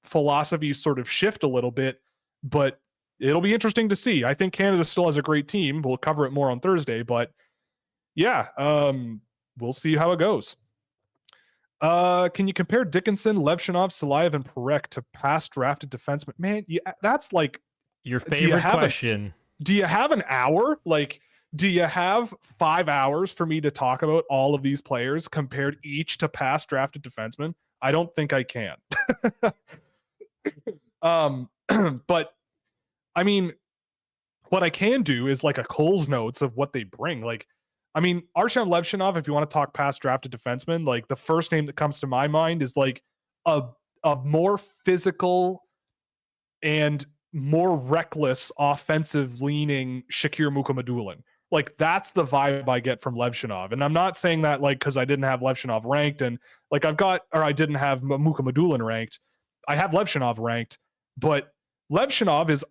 philosophies sort of shift a little bit, but it'll be interesting to see. I think Canada still has a great team. We'll cover it more on Thursday, but yeah, we'll see how it goes. Can you compare Dickinson, Levshinov, Salayev, and Parekh to past drafted defensemen? Man, that's like your favorite question. Do you have an hour? Like, do you have 5 hours for me to talk about all of these players compared each to past drafted defensemen? I don't think I can. But I mean, what I can do is like a Cole's notes of what they bring. Like, I mean, Arshan Levshinov, if you want to talk past drafted defensemen, like the first name that comes to my mind is like a more physical and more reckless offensive leaning Shakir Mukhamadullin. Like that's the vibe I get from Levshinov. And I'm not saying that like because I didn't have Levshinov ranked and like I didn't have Mukhamadullin ranked. I have Levshinov ranked, but Levshinov is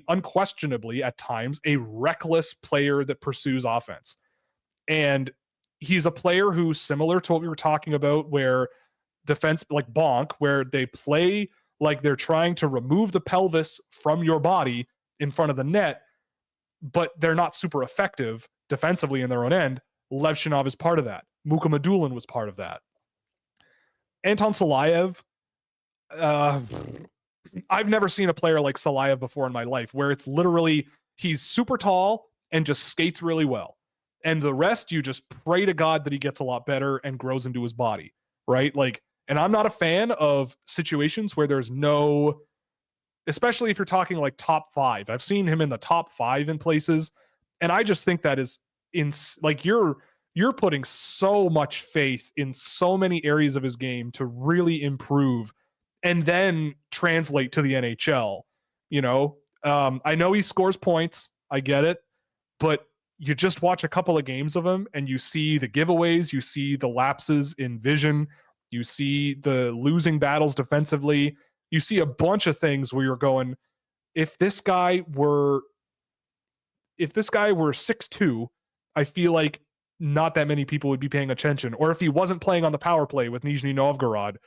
unquestionably at times a reckless player that pursues offense. And he's a player who's similar to what we were talking about, where defense like bonk, where they play like they're trying to remove the pelvis from your body in front of the net, but they're not super effective defensively in their own end. Levchinov is part of that. Muka Madulin was part of that. Anton Salayev, I've never seen a player like Salayev before in my life, where it's literally he's super tall and just skates really well. And the rest, you just pray to God that he gets a lot better and grows into his body, right? Like, and I'm not a fan of situations where there's no, especially if you're talking like top 5. I've seen him in the top 5 in places, and I just think that is like you're putting so much faith in so many areas of his game to really improve and then translate to the NHL. I know he scores points, I get it, but you just watch a couple of games of him and you see the giveaways, you see the lapses in vision, you see the losing battles defensively, you see a bunch of things where you're going, if this guy were 6'2", I feel like not that many people would be paying attention. Or if he wasn't playing on the power play with Nizhny Novgorod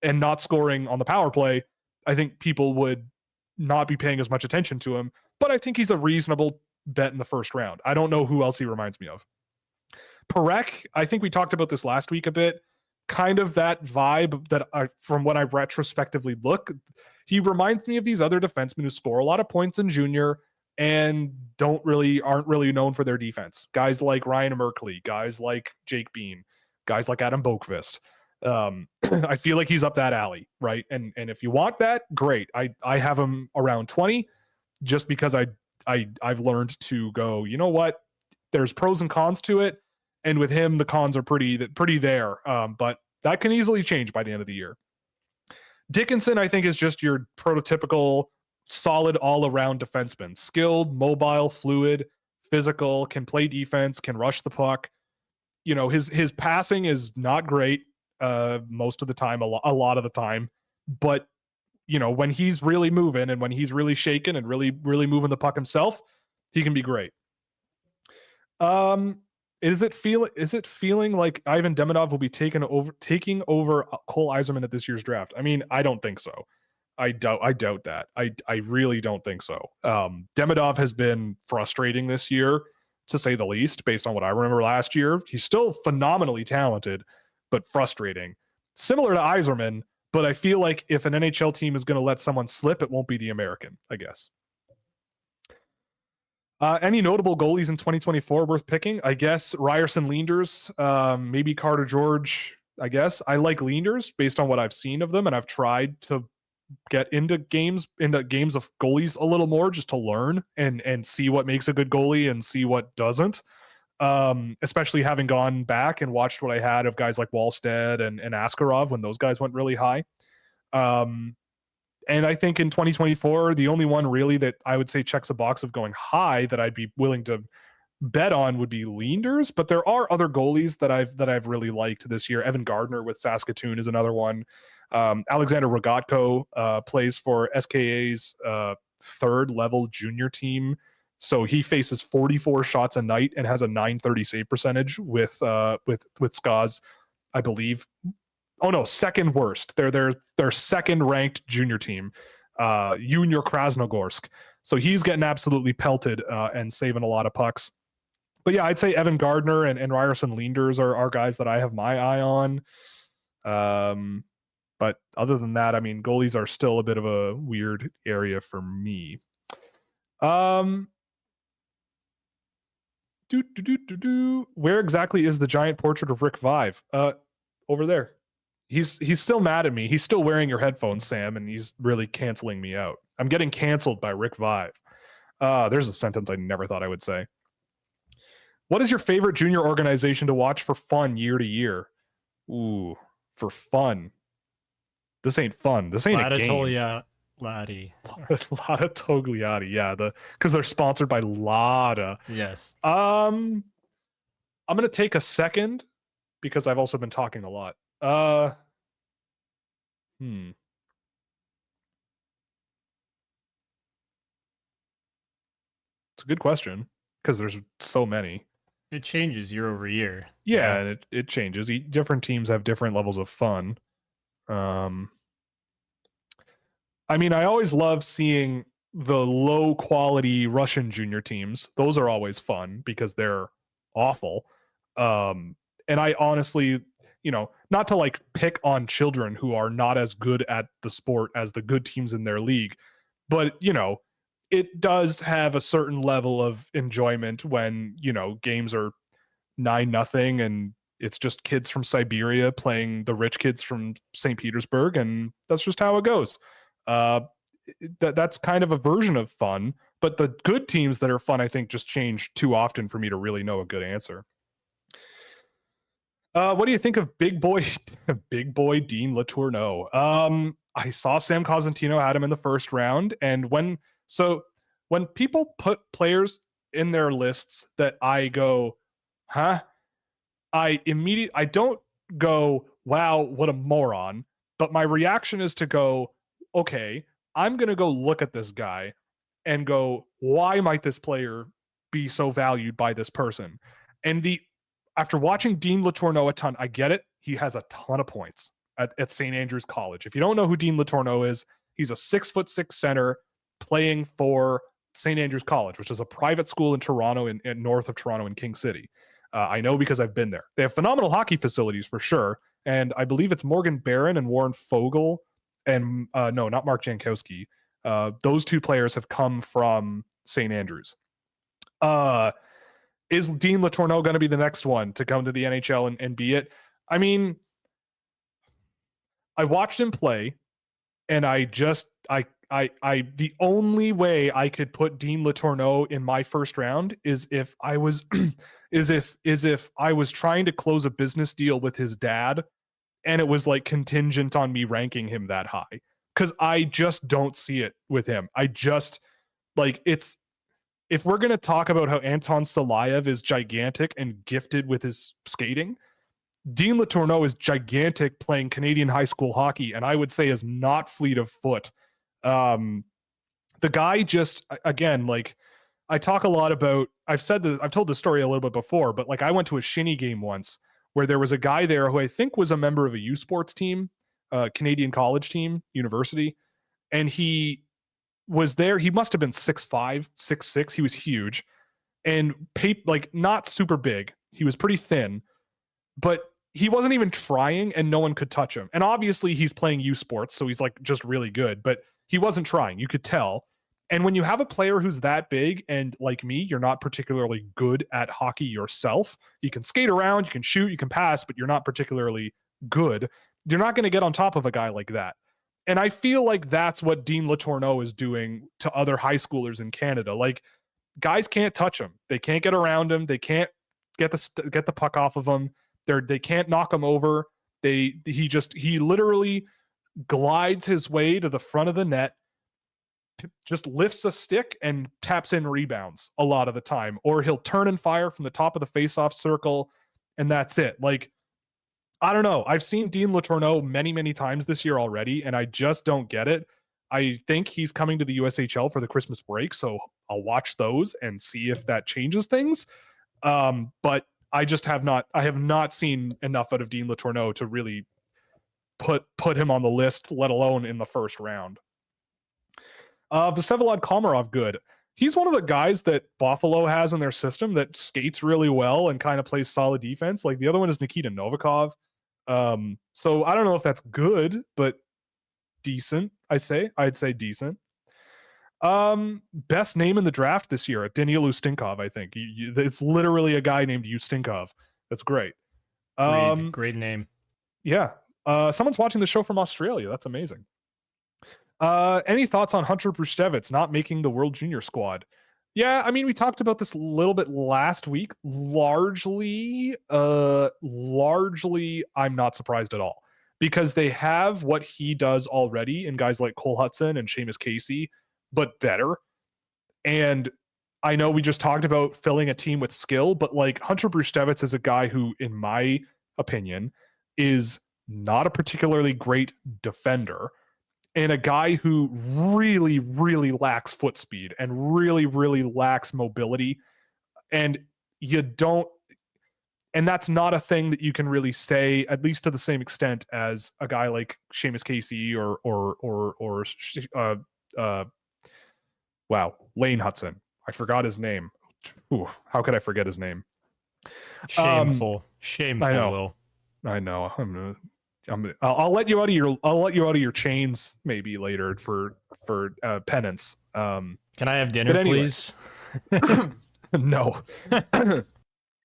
and not scoring on the power play, I think people would not be paying as much attention to him. But I think he's a reasonable bet in the first round. I don't know who else he reminds me of. Parekh, I think we talked about this last week a bit. Kind of that vibe that from when I retrospectively look, he reminds me of these other defensemen who score a lot of points in junior and aren't really known for their defense. Guys like Ryan Merkley, guys like Jake Bean, guys like Adam Boqvist. I feel like he's up that alley, right? And if you want that, great. I have him around 20 just because I've learned to go, you know what? There's pros and cons to it. And with him, the cons are pretty there. But that can easily change by the end of the year. Dickinson, I think, is just your prototypical solid all-around defenseman. Skilled, mobile, fluid, physical, can play defense, can rush the puck. His passing is not great most of the time, a lot of the time. But, when he's really moving and when he's really shaking and really, really moving the puck himself, he can be great. Is it feeling like Ivan Demidov will be taking over Cole Yzerman at this year's draft? I mean, I don't think so. I doubt that. I really don't think so. Demidov has been frustrating this year, to say the least, based on what I remember last year. He's still phenomenally talented, but frustrating. Similar to Yzerman, but I feel like if an NHL team is going to let someone slip, it won't be the American, I guess. Any notable goalies in 2024 worth picking? I guess Ryerson Leanders, maybe Carter George. I guess I like Leanders based on what I've seen of them, and I've tried to get into games of goalies a little more just to learn and see what makes a good goalie and see what doesn't. Especially having gone back and watched what I had of guys like Wallstead and Askarov when those guys went really high. And I think in 2024, the only one really that I would say checks a box of going high that I'd be willing to bet on would be Leanders. But there are other goalies that I've really liked this year. Evan Gardner with Saskatoon is another one. Alexander Rogatko plays for SKA's third level junior team. So he faces 44 shots a night and has a .930 save percentage with Ska's, I believe. Oh no, second worst. They're second ranked junior team, Junior Krasnogorsk. So he's getting absolutely pelted and saving a lot of pucks. But yeah, I'd say Evan Gardner and Ryerson Leanders are guys that I have my eye on. But other than that, I mean, goalies are still a bit of a weird area for me. Where exactly is the giant portrait of Rick Vive? Over there. He's still mad at me. He's still wearing your headphones, Sam, and he's really canceling me out. I'm getting canceled by Rick Vive. There's a sentence I never thought I would say. What is your favorite junior organization to watch for fun year to year? Ooh, for fun. This ain't fun. This ain't a game. Lada. Lada Togliatti, yeah, because they're sponsored by Lada. Yes. I'm gonna take a second because I've also been talking a lot. It's a good question because there's so many. It changes year over year. Yeah, and it changes. Different teams have different levels of fun. I mean, I always love seeing the low quality Russian junior teams. Those are always fun because they're awful. And I honestly, not to like pick on children who are not as good at the sport as the good teams in their league, but it does have a certain level of enjoyment when, games are 9-0 and it's just kids from Siberia playing the rich kids from St. Petersburg, and that's just how it goes. Uh, that's kind of a version of fun, but the good teams that are fun, I think, just change too often for me to really know a good answer. What do you think of big boy Dean Letourneau? I saw Sam Cosentino had him in the first round, and when people put players in their lists that I go, huh? I don't go, wow, what a moron. But my reaction is to go, okay, I'm going to go look at this guy and go, why might this player be so valued by this person? And after watching Dean Letourneau a ton, I get it. He has a ton of points at St. Andrews College. If you don't know who Dean Letourneau is, he's a 6'6" center playing for St. Andrews College, which is a private school in Toronto, in north of Toronto in King City. I know because I've been there. They have phenomenal hockey facilities for sure. And I believe it's Morgan Barron and Warren Fogle and no, not Mark Jankowski. Those two players have come from St. Andrews. Is Dean Letourneau going to be the next one to come to the NHL and be it? I mean, I watched him play, and the only way I could put Dean Letourneau in my first round is if I was if I was trying to close a business deal with his dad, and it was like contingent on me ranking him that high, because I just don't see it with him. I just if we're going to talk about how Anton Salayev is gigantic and gifted with his skating, Dean Letourneau is gigantic playing Canadian high school hockey, and I would say is not fleet of foot. The guy just, again, I talk a lot about, I've told this story a little bit before, but I went to a shinny game once where there was a guy there who I think was a member of a U Sports team, Canadian college team, university, and he was there. He must have been 6'5", 6'6". He was huge and not super big. He was pretty thin, but he wasn't even trying, and no one could touch him. And obviously he's playing U Sports, so he's just really good, but he wasn't trying. You could tell. And when you have a player who's that big, and like me, you're not particularly good at hockey yourself, you can skate around, you can shoot, you can pass, but you're not particularly good, you're not going to get on top of a guy like that. And I feel like that's what Dean Letourneau is doing to other high schoolers in Canada. Guys can't touch him. They can't get around him. They can't get the puck off of him. They can't knock him over. He literally glides his way to the front of the net, just lifts a stick and taps in rebounds a lot of the time, or he'll turn and fire from the top of the face-off circle, and that's it. I don't know. I've seen Dean Letourneau many, many times this year already, and I just don't get it. I think he's coming to the USHL for the Christmas break, so I'll watch those and see if that changes things. But I have not seen enough out of Dean Letourneau to really put him on the list, let alone in the first round. Vsevolod Komarov, good. He's one of the guys that Buffalo has in their system that skates really well and kind of plays solid defense. The other one is Nikita Novikov. So I don't know if that's good, but decent, I'd say decent. Best name in the draft this year, Daniil Ustinkov, I think. It's literally a guy named Ustinkov. That's great. Great name. Yeah. Someone's watching the show from Australia. That's amazing. Any thoughts on Hunter Brzustewicz not making the World Junior squad? Yeah, I mean, we talked about this a little bit last week. Largely, I'm not surprised at all, because they have what he does already in guys like Cole Hudson and Seamus Casey, but better. And I know we just talked about filling a team with skill, but Hunter Brzustewicz is a guy who, in my opinion, is not a particularly great defender, and a guy who really, really lacks foot speed and really, really lacks mobility. And And that's not a thing that you can really say, at least to the same extent as a guy like Seamus Casey or Lane Hudson. I forgot his name. Ooh, how could I forget his name? Shameful, I know. Will. I know. I'll let you out of your chains maybe later for penance. Can I have dinner, please? No.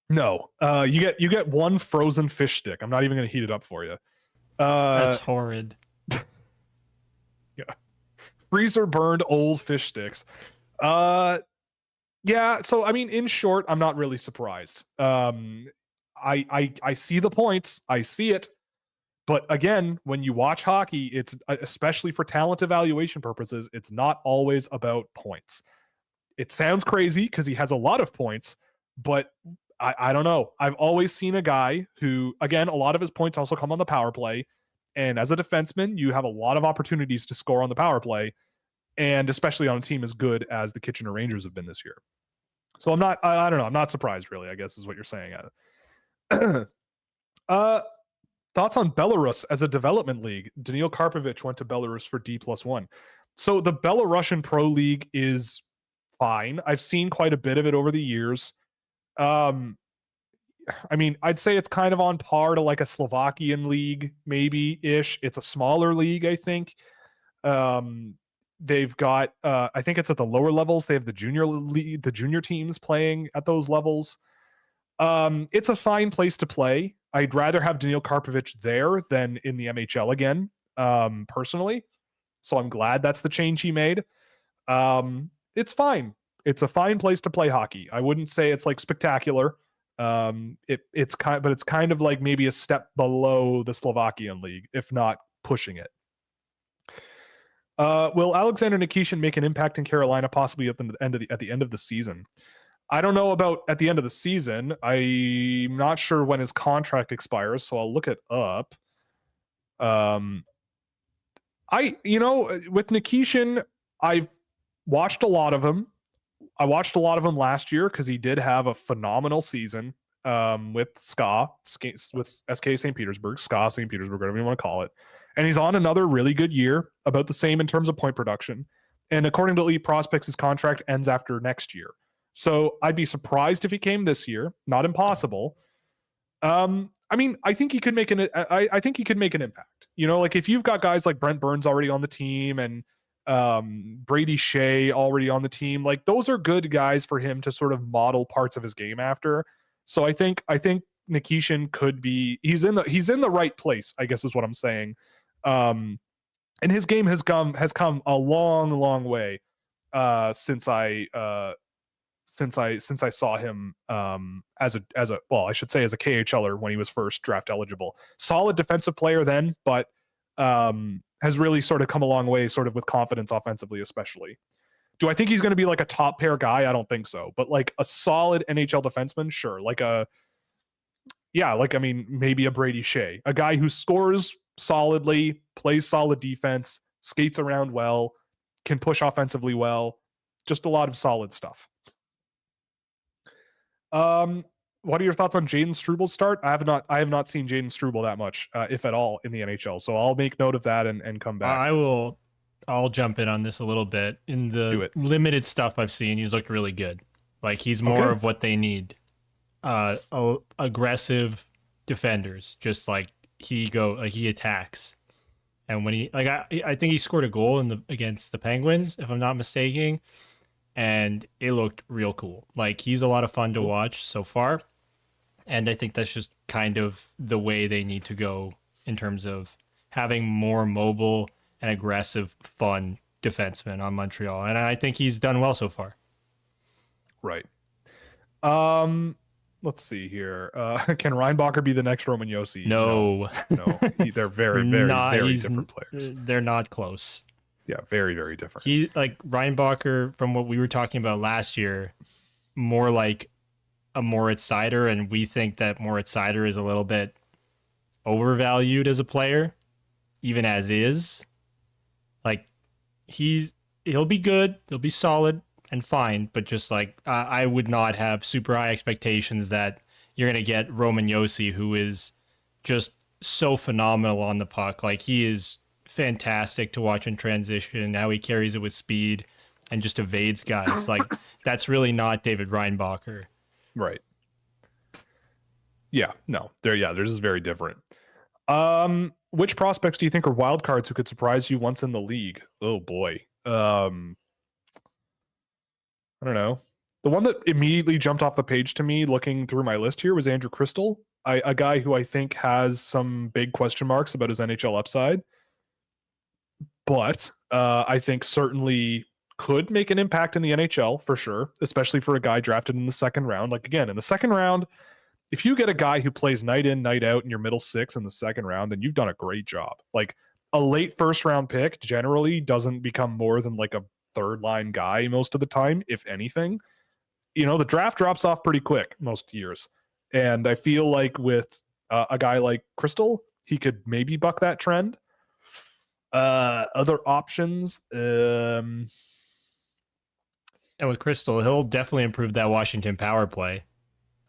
No. You get one frozen fish stick. I'm not even going to heat it up for you. That's horrid. Yeah. Freezer burned old fish sticks. Yeah, so I mean, in short, I'm not really surprised. I see the points. I see it. But again, when you watch hockey, it's especially for talent evaluation purposes, it's not always about points. It sounds crazy because he has a lot of points, but I don't know. I've always seen a guy who, again, a lot of his points also come on the power play. And as a defenseman, you have a lot of opportunities to score on the power play, and especially on a team as good as the Kitchener Rangers have been this year. So I don't know. I'm not surprised, really, I guess is what you're saying. Thoughts on Belarus as a development league? Daniil Karpovich went to Belarus for D+1. So the Belarusian Pro League is fine. I've seen quite a bit of it over the years. I mean, I'd say it's kind of on par to like a Slovakian league, maybe-ish. It's a smaller league, I think. They've got, I think it's at the lower levels. They have the junior league, the junior teams playing at those levels. It's a fine place to play. I'd rather have Daniil Karpovich there than in the MHL again, personally. So I'm glad that's the change he made. It's fine. It's a fine place to play hockey. I wouldn't say it's like spectacular. It's kind of like maybe a step below the Slovakian league, if not pushing it. Will Alexander Nikishin make an impact in Carolina, possibly at the end of the season? I don't know about at the end of the season. I'm not sure when his contract expires, so I'll look it up. With Nikishin, I've watched a lot of him. I watched a lot of him last year because he did have a phenomenal season with SK St. Petersburg, St. Petersburg, whatever you want to call it. And he's on another really good year, about the same in terms of point production. And according to Elite Prospects, his contract ends after next year. So I'd be surprised if he came this year. Not impossible. I mean, I think he could make I think he could make an impact. You know, like if you've got guys like Brent Burns already on the team and Brady Shea already on the team, like those are good guys for him to sort of model parts of his game after. So I think Nikishin could be, he's in the right place, I guess is what I'm saying. And his game has come a long way since I saw him as a I should say as a KHLer when he was first draft eligible. Solid defensive player then, but has really sort of come a long way, sort of with confidence offensively, especially. Do I think he's going to be like a top pair guy? I don't think so. But like a solid NHL defenseman, sure. Maybe a Brady Shea, a guy who scores solidly, plays solid defense, skates around well, can push offensively well. Just a lot of solid stuff. What are your thoughts on Jaden Struebel's start? I have not seen Jaden Struebel that much, if at all, in the NHL. So I'll make note of that and come back. I'll jump in on this a little bit. In the limited stuff I've seen, he's looked really good. Like he's more of what they need. Aggressive defenders, just like he attacks. And when I think he scored a goal against the Penguins, if I'm not mistaken. And it looked real cool. Like he's a lot of fun to watch so far. And I think that's just kind of the way they need to go in terms of having more mobile and aggressive, fun defensemen on Montreal. And I think he's done well so far. Right. Let's see here. Can Reinbacher be the next Roman Josi? No. They're very, very different players. They're not close. Yeah, very, very different. He like Reinbacher, from what we were talking about last year, more like a Moritz Seider, and we think that Moritz Seider is a little bit overvalued as a player, even as is. Like he'll be good, he'll be solid and fine, but just like I would not have super high expectations that you're going to get Roman Yossi, who is just so phenomenal on the puck. Like, he is fantastic to watch in transition. Now he carries it with speed and just evades guys. Like, that's really not David Reinbacher. Right. Yeah, no. Theirs is very different. Which prospects do you think are wild cards who could surprise you once in the league? Oh boy. I don't know. The one that immediately jumped off the page to me looking through my list here was Andrew Crystal, a guy who I think has some big question marks about his NHL upside, but I think certainly could make an impact in the NHL for sure, especially for a guy drafted in the second round. Like, again, in the second round, if you get a guy who plays night in, night out in your middle six in the second round, then you've done a great job. Like, a late first round pick generally doesn't become more than like a third line guy most of the time, if anything. The draft drops off pretty quick most years. And I feel like with a guy like Crystal, he could maybe buck that trend. Other options. And with Crystal, he'll definitely improve that Washington power play.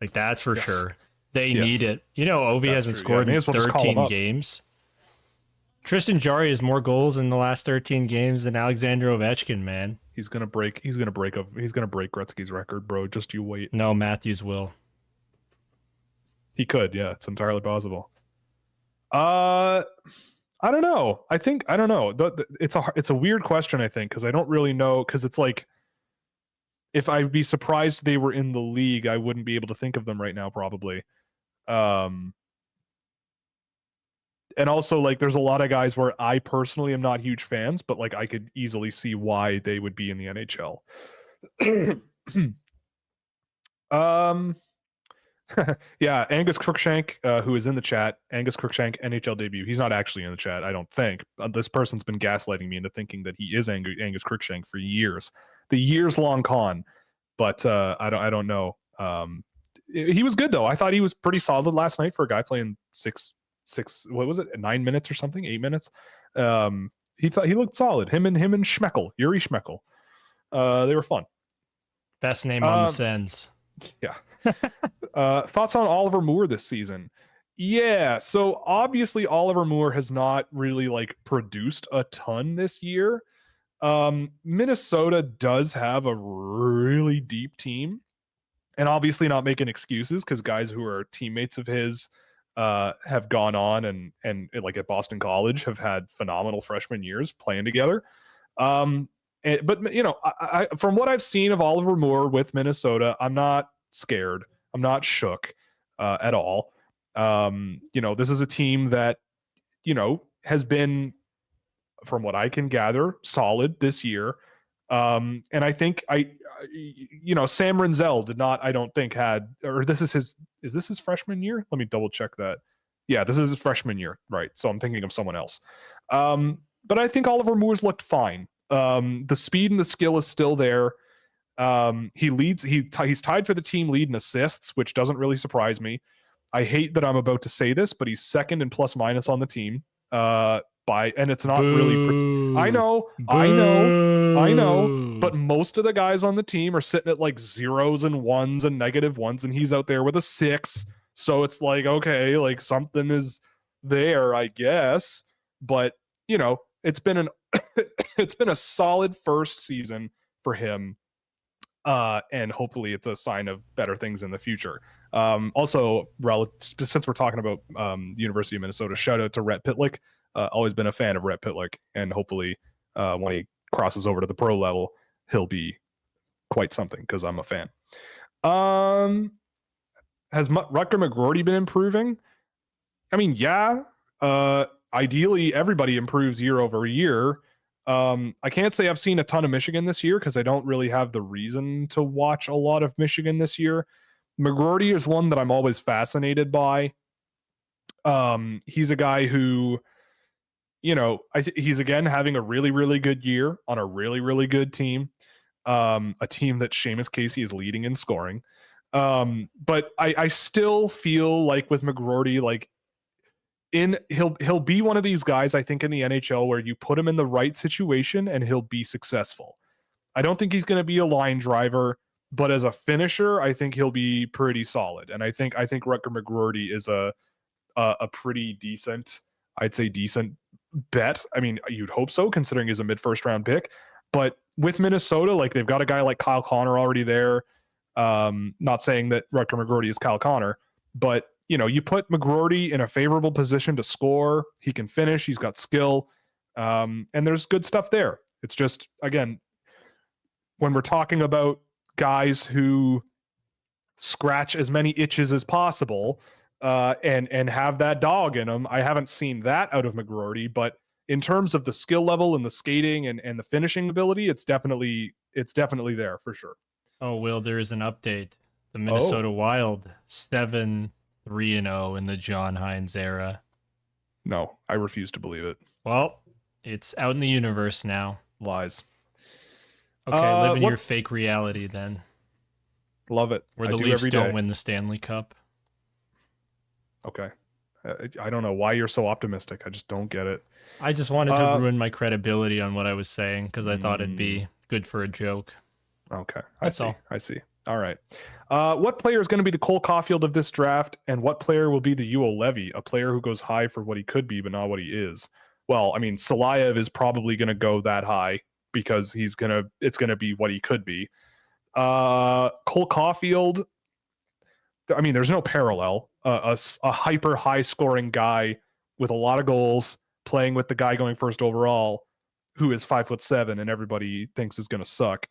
Like, that's for sure. They need it. Ovi hasn't scored in 13 games. Tristan Jarry has more goals in the last 13 games than Alexander Ovechkin, man. He's gonna break Gretzky's record, bro. Just you wait. No, Matthews will. He could, yeah. It's entirely possible. I don't know. I don't know. It's a weird question, I think, because I don't really know, because it's like, if I'd be surprised they were in the league, I wouldn't be able to think of them right now, probably. And also, like, there's a lot of guys where I personally am not huge fans, but like I could easily see why they would be in the NHL. Yeah, Angus Crookshank, who is in the chat, Angus Crookshank NHL debut. He's not actually in the chat, I don't think. This person's been gaslighting me into thinking that he is Angus Crookshank for years. The years-long con, but I don't know. He was good though. I thought he was pretty solid last night for a guy playing what was it, 9 minutes or something, 8 minutes. He looked solid. Him and Schmeckel, Yuri Schmeckel. They were fun. Best name on the Sens. Yeah. Thoughts on Oliver Moore this season? Yeah, so obviously Oliver Moore has not really like produced a ton this year. Minnesota does have a really deep team, and obviously not making excuses, because guys who are teammates of his have gone on and like at Boston College have had phenomenal freshman years playing together. But I from what I've seen of Oliver Moore with Minnesota, I'm not scared. I'm not shook at all. This is a team that, has been, from what I can gather, solid this year. And I think Sam Renzel did not, I don't think is this his freshman year? Let me double check that. Yeah, this is his freshman year. Right. So I'm thinking of someone else. But I think Oliver Moore's looked fine. The speed and the skill is still there. He leads, he's tied for the team lead in assists, which doesn't really surprise me. I hate that I'm about to say this, but he's second in plus minus on the team. And it's not really, I know, but most of the guys on the team are sitting at like zeros and ones and negative ones, and he's out there with a 6. So it's like, okay, like something is there, I guess. But it's been it's been a solid first season for him. And hopefully it's a sign of better things in the future. Also, since we're talking about University of Minnesota, shout out to Rhett Pitlick. Always been a fan of Rhett Pitlick, and hopefully when he crosses over to the pro level, he'll be quite something, because I'm a fan. Has Rutger McGroarty been improving? I mean, yeah. Ideally, everybody improves year over year. I can't say I've seen a ton of Michigan this year, because I don't really have the reason to watch a lot of Michigan this year. McGroarty is one that I'm always fascinated by. He's a guy who, he's again having a really, really good year on a really, really good team. A team that Seamus Casey is leading in scoring. But I still feel like with McGroarty, like he'll be one of these guys, I think, in the NHL where you put him in the right situation and he'll be successful. I don't think he's going to be a line driver, but as a finisher, I think he'll be pretty solid. And I think Rutger McGroarty is a pretty decent, I'd say decent bet. I mean, you'd hope so, considering he's a mid-first round pick. But with Minnesota, like they've got a guy like Kyle Connor already there. Not saying that Rutger McGroarty is Kyle Connor, but you put McGroarty in a favorable position to score. He can finish. He's got skill, and there's good stuff there. It's just, again, when we're talking about guys who scratch as itchy itches as possible, and have that dog in them, I haven't seen that out of McGroarty. But in terms of the skill level and the skating and the finishing ability, it's definitely there for sure. Oh, Will, there is an update. The Minnesota Wild 7-3-0 in the John Hines era. No, I refuse to believe it. Well, it's out in the universe now. Lies. Okay, live in your fake reality then. Love it. Where the Leafs don't win the Stanley Cup. Okay. I don't know why you're so optimistic. I just don't get it. I just wanted to ruin my credibility on what I was saying because I thought it'd be good for a joke. Okay. That's all. I see. All right. What player is going to be the Cole Caulfield of this draft, and what player will be the Yuo Levy, a player who goes high for what he could be, but not what he is? Well, I mean, Salayev is probably going to go that high because it's going to be what he could be. Cole Caulfield, I mean, there's no parallel. A hyper high scoring guy with a lot of goals playing with the guy going first overall, who is 5'7" and everybody thinks is going to suck.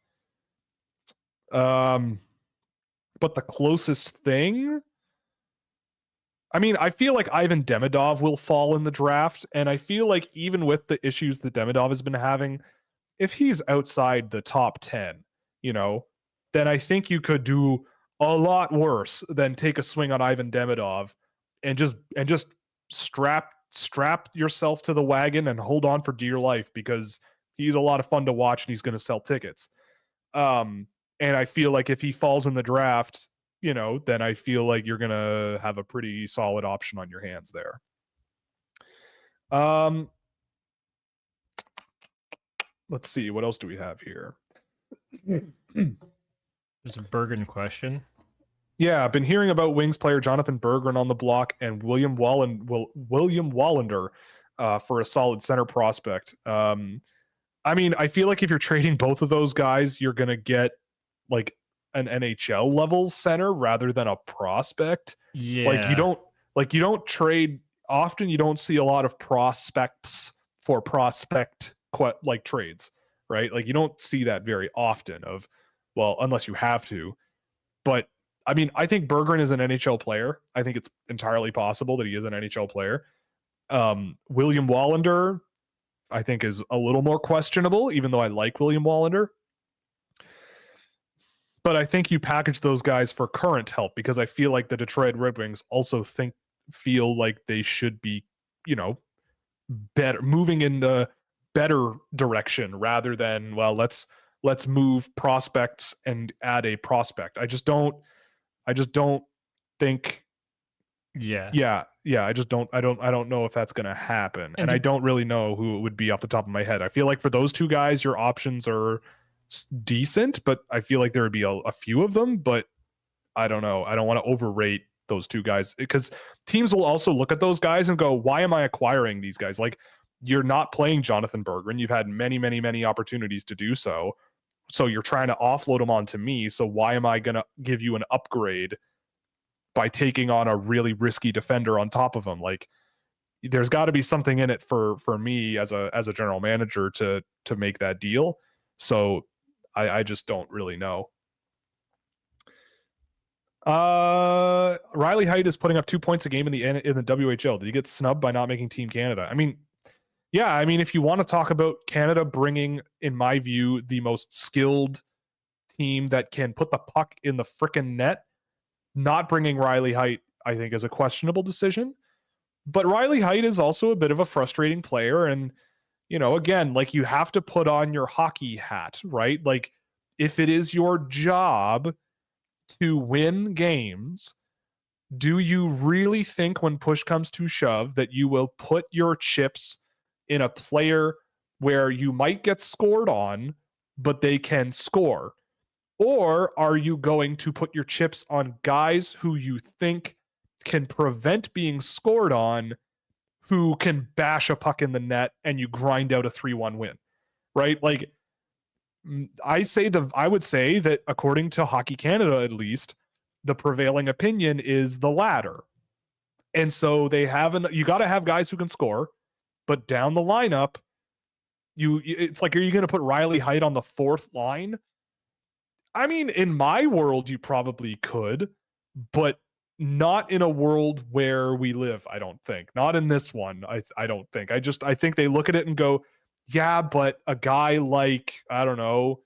But the closest thing, I mean, I feel like Ivan Demidov will fall in the draft, and I feel like even with the issues that Demidov has been having, if he's outside the top 10, then I think you could do a lot worse than take a swing on Ivan Demidov and just strap yourself to the wagon and hold on for dear life, because he's a lot of fun to watch and he's going to sell tickets. And I feel like if he falls in the draft, then I feel like you're going to have a pretty solid option on your hands there. Let's see. What else do we have here? There's a Bergen question. Yeah, I've been hearing about Wings player Jonathan Berggren on the block and William Wallander for a solid center prospect. I mean, I feel like if you're trading both of those guys, you're going to get like an NHL level center rather than a prospect. Yeah. You don't trade often. You don't see a lot of prospects for prospect trades, right? Like you don't see that very often unless you have to. But I mean, I think Berggren is an NHL player. I think it's entirely possible that he is an NHL player. William Wallander, I think, is a little more questionable, even though I like William Wallander. But I think you package those guys for current help, because I feel like the Detroit Red Wings also feel like they should be, better, moving in the better direction rather than, well, let's move prospects and add a prospect. I just don't think. Yeah. I don't know if that's going to happen. And I don't really know who it would be off the top of my head. I feel like for those two guys, your options are decent, but I feel like there would be a few of them, but I don't know. I don't want to overrate those two guys, because teams will also look at those guys and go, why am I acquiring these guys? Like, you're not playing Jonathan Berggren. You've had many, many, many opportunities to do so. So you're trying to offload him onto me. So why am I going to give you an upgrade by taking on a really risky defender on top of him? Like, there's got to be something in it for me as a general manager to make that deal. So I just don't really know. Riley Heidt is putting up 2 points a game in the WHL. Did he get snubbed by not making Team Canada? I mean, yeah, I mean, if you want to talk about Canada bringing, in my view, the most skilled team that can put the puck in the frickin' net, not bringing Riley Heidt, I think, is a questionable decision. But Riley Heidt is also a bit of a frustrating player. And, again, like, you have to put on your hockey hat, right? Like, if it is your job to win games, do you really think when push comes to shove that you will put your chips in a player where you might get scored on, but they can score? Or are you going to put your chips on guys who you think can prevent being scored on, who can bash a puck in the net and you grind out a 3-1 win, right? Like, I would say that according to Hockey Canada, at least, the prevailing opinion is the latter. And so you got to have guys who can score, but down the lineup, it's like, are you going to put Riley Heidt on the fourth line? I mean, in my world, you probably could, but not in a world where we live, I don't think. Not in this one, I don't think. I think they look at it and go, yeah, but a guy like, I don't know,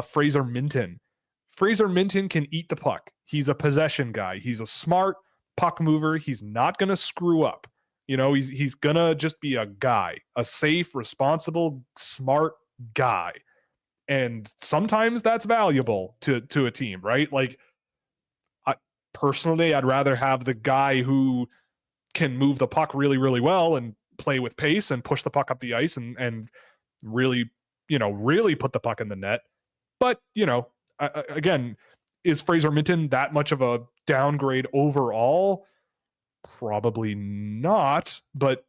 Fraser Minton. Fraser Minton can eat the puck. He's a possession guy. He's a smart puck mover. He's not going to screw up. He's going to just be a guy, a safe, responsible, smart guy. And sometimes that's valuable to a team, right? Like, personally, I'd rather have the guy who can move the puck really, really well and play with pace and push the puck up the ice and really, really put the puck in the net. But, again, is Fraser Minton that much of a downgrade overall? Probably not, but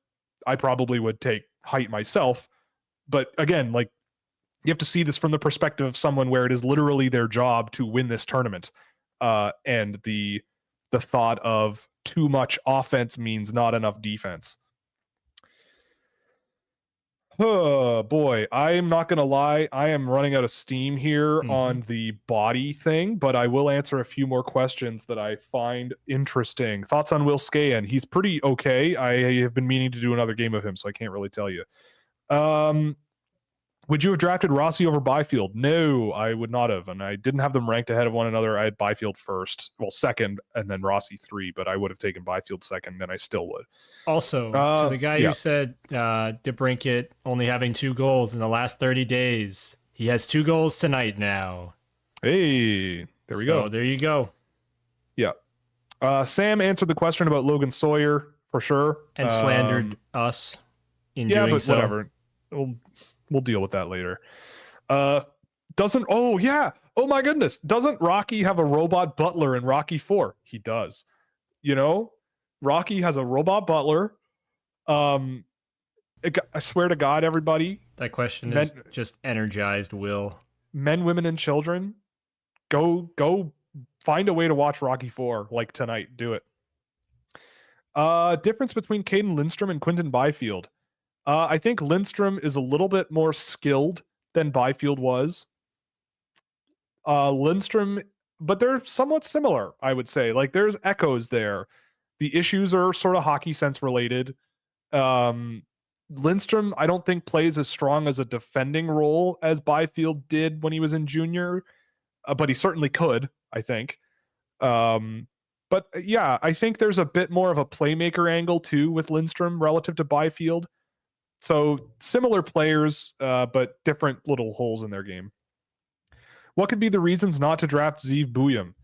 I probably would take Height myself. But again, like, you have to see this from the perspective of someone where it is literally their job to win this tournament. And the thought of too much offense means not enough defense. Oh boy, I am not going to lie. I am running out of steam here on the body thing, but I will answer a few more questions that I find interesting. Thoughts on Will Scahan? He's pretty okay. I have been meaning to do another game of him, so I can't really tell you. Would you have drafted Rossi over Byfield? No, I would not have. And I didn't have them ranked ahead of one another. I had Byfield first, second, and then Rossi 3, but I would have taken Byfield second, and I still would. Also, to the guy who said DeBrincat only having 2 goals in the last 30 days, he has 2 goals tonight now. Hey, there we go. There you go. Yeah. Sam answered the question about Logan Sawyer, for sure. And slandered us in doing so. Whatever. We'll deal with that later. Oh my goodness. Doesn't Rocky have a robot butler in Rocky 4? He does. Rocky has a robot butler. I swear to God, everybody. That question is just energized, Will. Men, women, and children, go find a way to watch Rocky 4 like tonight. Do it. Difference between Caden Lindstrom and Quinton Byfield. I think Lindstrom is a little bit more skilled than Byfield was. Lindstrom, but they're somewhat similar, I would say. Like, there's echoes there. The issues are sort of hockey sense related. Lindstrom, I don't think, plays as strong as a defending role as Byfield did when he was in junior, but he certainly could, I think. But yeah, I think there's a bit more of a playmaker angle too with Lindstrom relative to Byfield. So similar players, but different little holes in their game. What could be the reasons not to draft Zeev Buyam?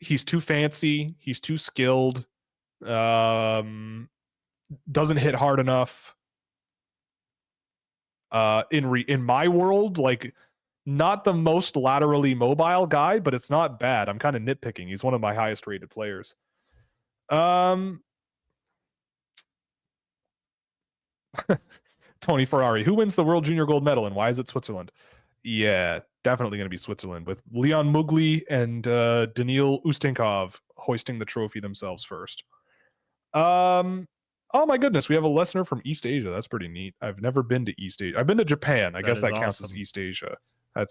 He's too fancy. He's too skilled. Doesn't hit hard enough. In my world, like, not the most laterally mobile guy, but it's not bad. I'm kind of nitpicking. He's one of my highest rated players. Tony Ferrari, who wins the World Junior Gold Medal and why is it Switzerland? Yeah, definitely going to be Switzerland with Leon Mugli and Daniil Ustinkov hoisting the trophy themselves first. Oh my goodness, we have a listener from East Asia. That's pretty neat. I've never been to East Asia. I've been to Japan. I guess that counts as East Asia. I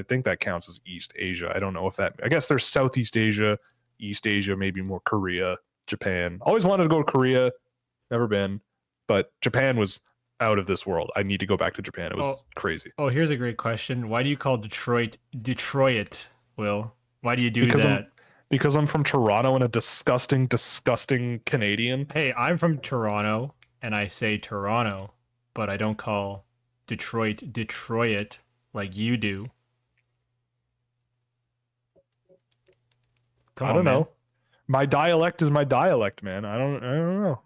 think that counts as East Asia. I don't know if I guess there's Southeast Asia, East Asia, maybe more Korea, Japan. Always wanted to go to Korea, never been. But Japan was out of this world. I need to go back to Japan. It was crazy. Oh, here's a great question. Why do you call Detroit, Will? Why do you do that? Because I'm from Toronto and a disgusting, disgusting Canadian. Hey, I'm from Toronto and I say Toronto, but I don't call Detroit like you do. I don't know. My dialect is my dialect, man. I don't know.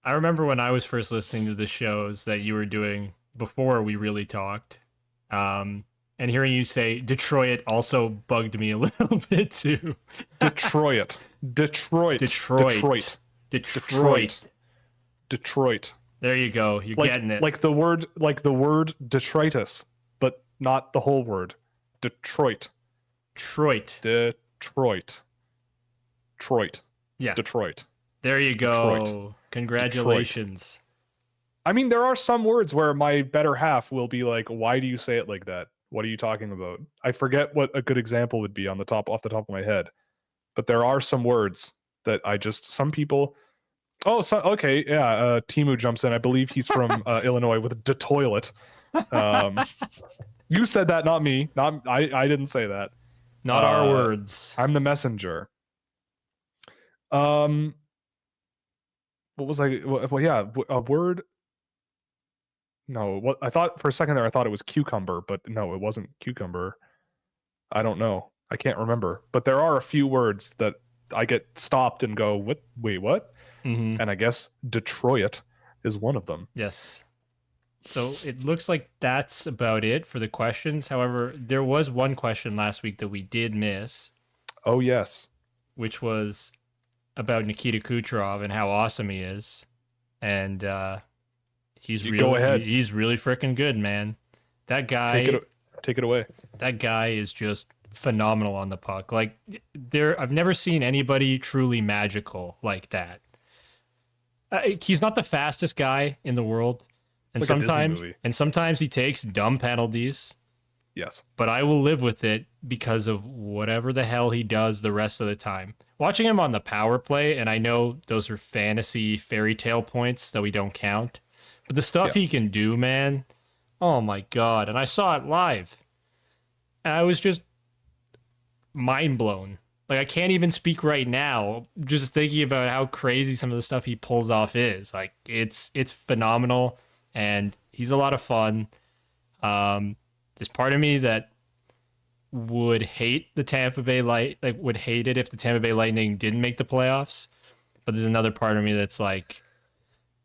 I remember when I was first listening to the shows that you were doing before we really talked. And hearing you say Detroit also bugged me a little bit too. Detroit. Detroit. There you go. You're getting it. Like the word detritus, but not the whole word. Detroit. Detroit. Yeah. Detroit. There you go. Detroit. Congratulations. Detroit. I mean, there are some words where my better half will be like, why do you say it like that? What are you talking about? I forget what a good example would be off the top of my head. But there are some words that some people. Oh, so, okay. Yeah. Timu jumps in. I believe he's from Illinois with the toilet. You said that, not me. I didn't say that. Not our words. I'm the messenger. What was I? Well, yeah, a word. No, what I thought for a second there, I thought it was cucumber, but no, it wasn't cucumber. I don't know. I can't remember. But there are a few words that I get stopped and go, "What? Wait, what?" Mm-hmm. And I guess Detroit is one of them. Yes. So it looks like that's about it for the questions. However, there was one question last week that we did miss. Oh, yes. Which was about Nikita Kucherov and how awesome he is. And he's really freaking good, man. That guy. Take it away. That guy is just phenomenal on the puck. Like I've never seen anybody truly magical like that. He's not the fastest guy in the world. And sometimes he takes dumb penalties. Yes. But I will live with it because of whatever the hell he does the rest of the time. Watching him on the power play, and I know those are fantasy fairy tale points that we don't count, but the stuff he can do, man, oh my God. And I saw it live. And I was just mind blown. Like, I can't even speak right now just thinking about how crazy some of the stuff he pulls off is. Like, it's phenomenal. And he's a lot of fun. There's part of me that would hate the Tampa Bay would hate it if the Tampa Bay Lightning didn't make the playoffs. But there's another part of me that's like,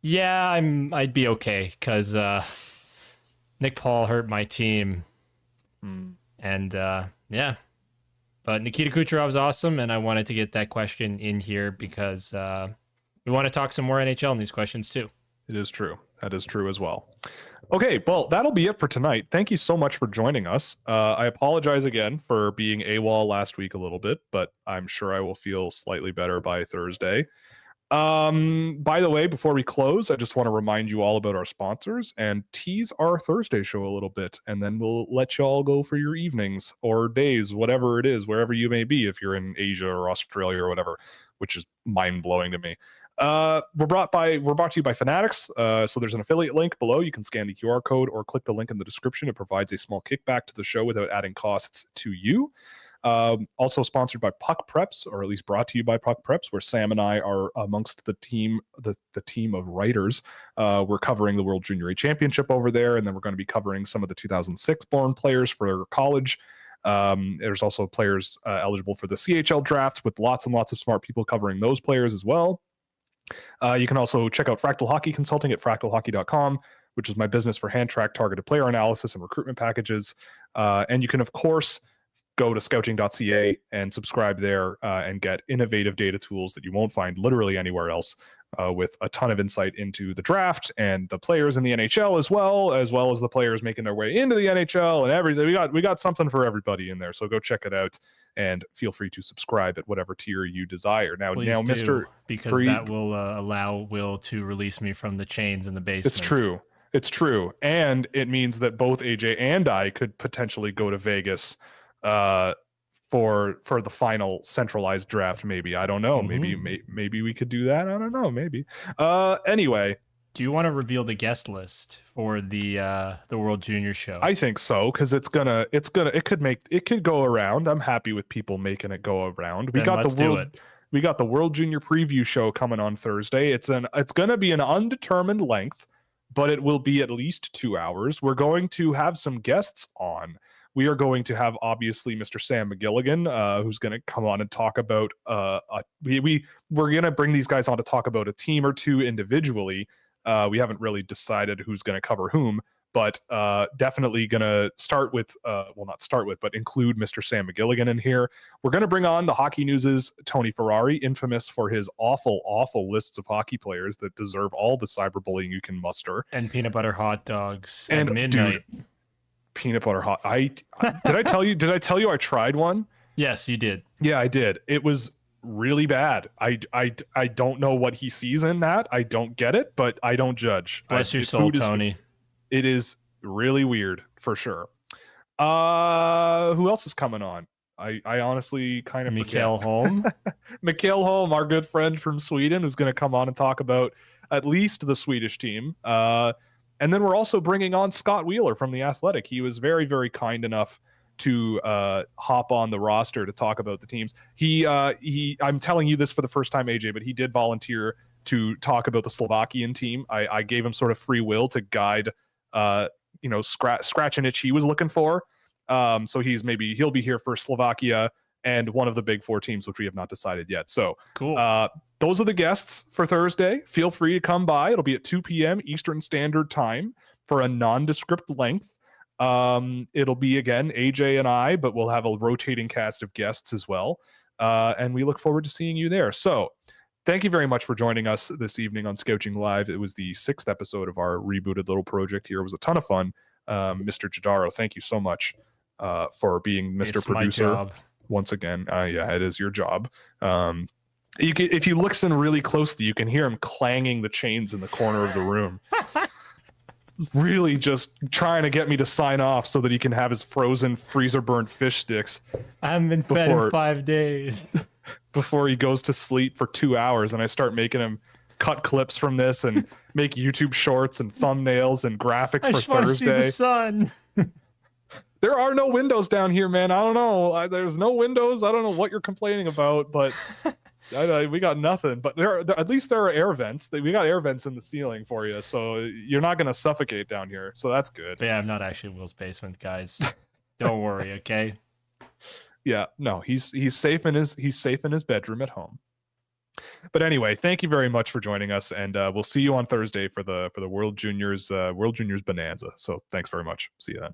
yeah, I'd be okay because Nick Paul hurt my team. And yeah. But Nikita Kucherov is awesome, and I wanted to get that question in here because we want to talk some more NHL in these questions too. It is true. That is true as well. Okay, well, that'll be it for tonight. Thank you so much for joining us. I apologize again for being AWOL last week a little bit, but I'm sure I will feel slightly better by Thursday. By the way, before we close, I just want to remind you all about our sponsors and tease our Thursday show a little bit, and then we'll let you all go for your evenings or days, whatever it is, wherever you may be, if you're in Asia or Australia or whatever, which is mind-blowing to me. We're brought to you by Fanatics. So there's an affiliate link below. You can scan the QR code or click the link in the description. It provides a small kickback to the show without adding costs to you. Also sponsored by Puck Preps, or at least brought to you by Puck Preps, where Sam and I are amongst the team, the team of writers. We're covering the World Junior A Championship over there, and then we're going to be covering some of the 2006 born players for college. There's also players eligible for the CHL draft, with lots and lots of smart people covering those players as well. You can also check out Fractal Hockey Consulting at fractalhockey.com, which is my business for hand-tracked targeted player analysis and recruitment packages. And you can, of course, go to scouching.ca and subscribe there and get innovative data tools that you won't find literally anywhere else, with a ton of insight into the draft and the players in the NHL as well as the players making their way into the NHL and everything. We got something for everybody in there. So go check it out and feel free to subscribe at whatever tier you desire. Please now, do, Mr. because that will allow Will to release me from the chains in the basement. It's true. And it means that both AJ and I could potentially go to Vegas for the final centralized draft. Maybe, I don't know. Maybe we could do that. I don't know. Maybe. Anyway, do you want to reveal the guest list for the World Junior show? I think so, because it could go around. I'm happy with people making it go around. We got the World Junior preview show coming on Thursday. It's going to be an undetermined length, but it will be at least 2 hours. We're going to have some guests on. We are going to have, obviously, Mr. Sam McGilligan, who's going to come on and talk about we're going to bring these guys on to talk about a team or two individually. We haven't really decided who's going to cover whom, but definitely gonna start with but include Mr. Sam McGilligan in here. We're gonna bring on the Hockey News' Tony Ferrari, infamous for his awful lists of hockey players that deserve all the cyberbullying you can muster, and peanut butter hot dogs at midnight. Dude, peanut butter hot. Did I tell you I tried one? Yes, you did. Yeah, I did. It was really bad. I don't know what he sees in that. I don't get it, but I don't judge. Bless your soul, Tony. It is really weird for sure. Who else is coming on? I honestly kind of Mikael Holm. Mikael Holm, our good friend from Sweden, who's going to come on and talk about at least the Swedish team. And then we're also bringing on Scott Wheeler from The Athletic. He was very, very kind enough to hop on the roster to talk about the teams. I'm telling you this for the first time, AJ, but he did volunteer to talk about the Slovakian team. I gave him sort of free will to guide, scratch an itch he was looking for. So he'll be here for Slovakia and one of the big four teams, which we have not decided yet. So cool. Those are the guests for Thursday. Feel free to come by. It'll be at 2 p.m. Eastern Standard Time for a nondescript length. It'll be, again, AJ and I, but we'll have a rotating cast of guests as well. And we look forward to seeing you there. So thank you very much for joining us this evening on Scouching Live. It was the 6th episode of our rebooted little project here. It was a ton of fun. Mr. Jadaro, thank you so much for being Mr. It's Producer. my job. Once again. Yeah, it is your job. If you listen really closely, you can hear him clanging the chains in the corner of the room. Really just trying to get me to sign off so that he can have his frozen freezer burnt fish sticks. I haven't been fed in 5 days. Before he goes to sleep for 2 hours, and I start making him cut clips from this and make YouTube shorts and thumbnails and graphics for Thursday. I just want to see the sun. There are no windows down here, man. I don't know. There's no windows. I don't know what you're complaining about, but we got nothing. But at least there are air vents. We got air vents in the ceiling for you, so you're not going to suffocate down here. So that's good. But yeah, I'm not actually in Will's basement, guys. Don't worry, okay? Yeah, no, he's safe in his bedroom at home. But anyway, thank you very much for joining us, and we'll see you on Thursday for the World Juniors Bonanza. So thanks very much. See you then.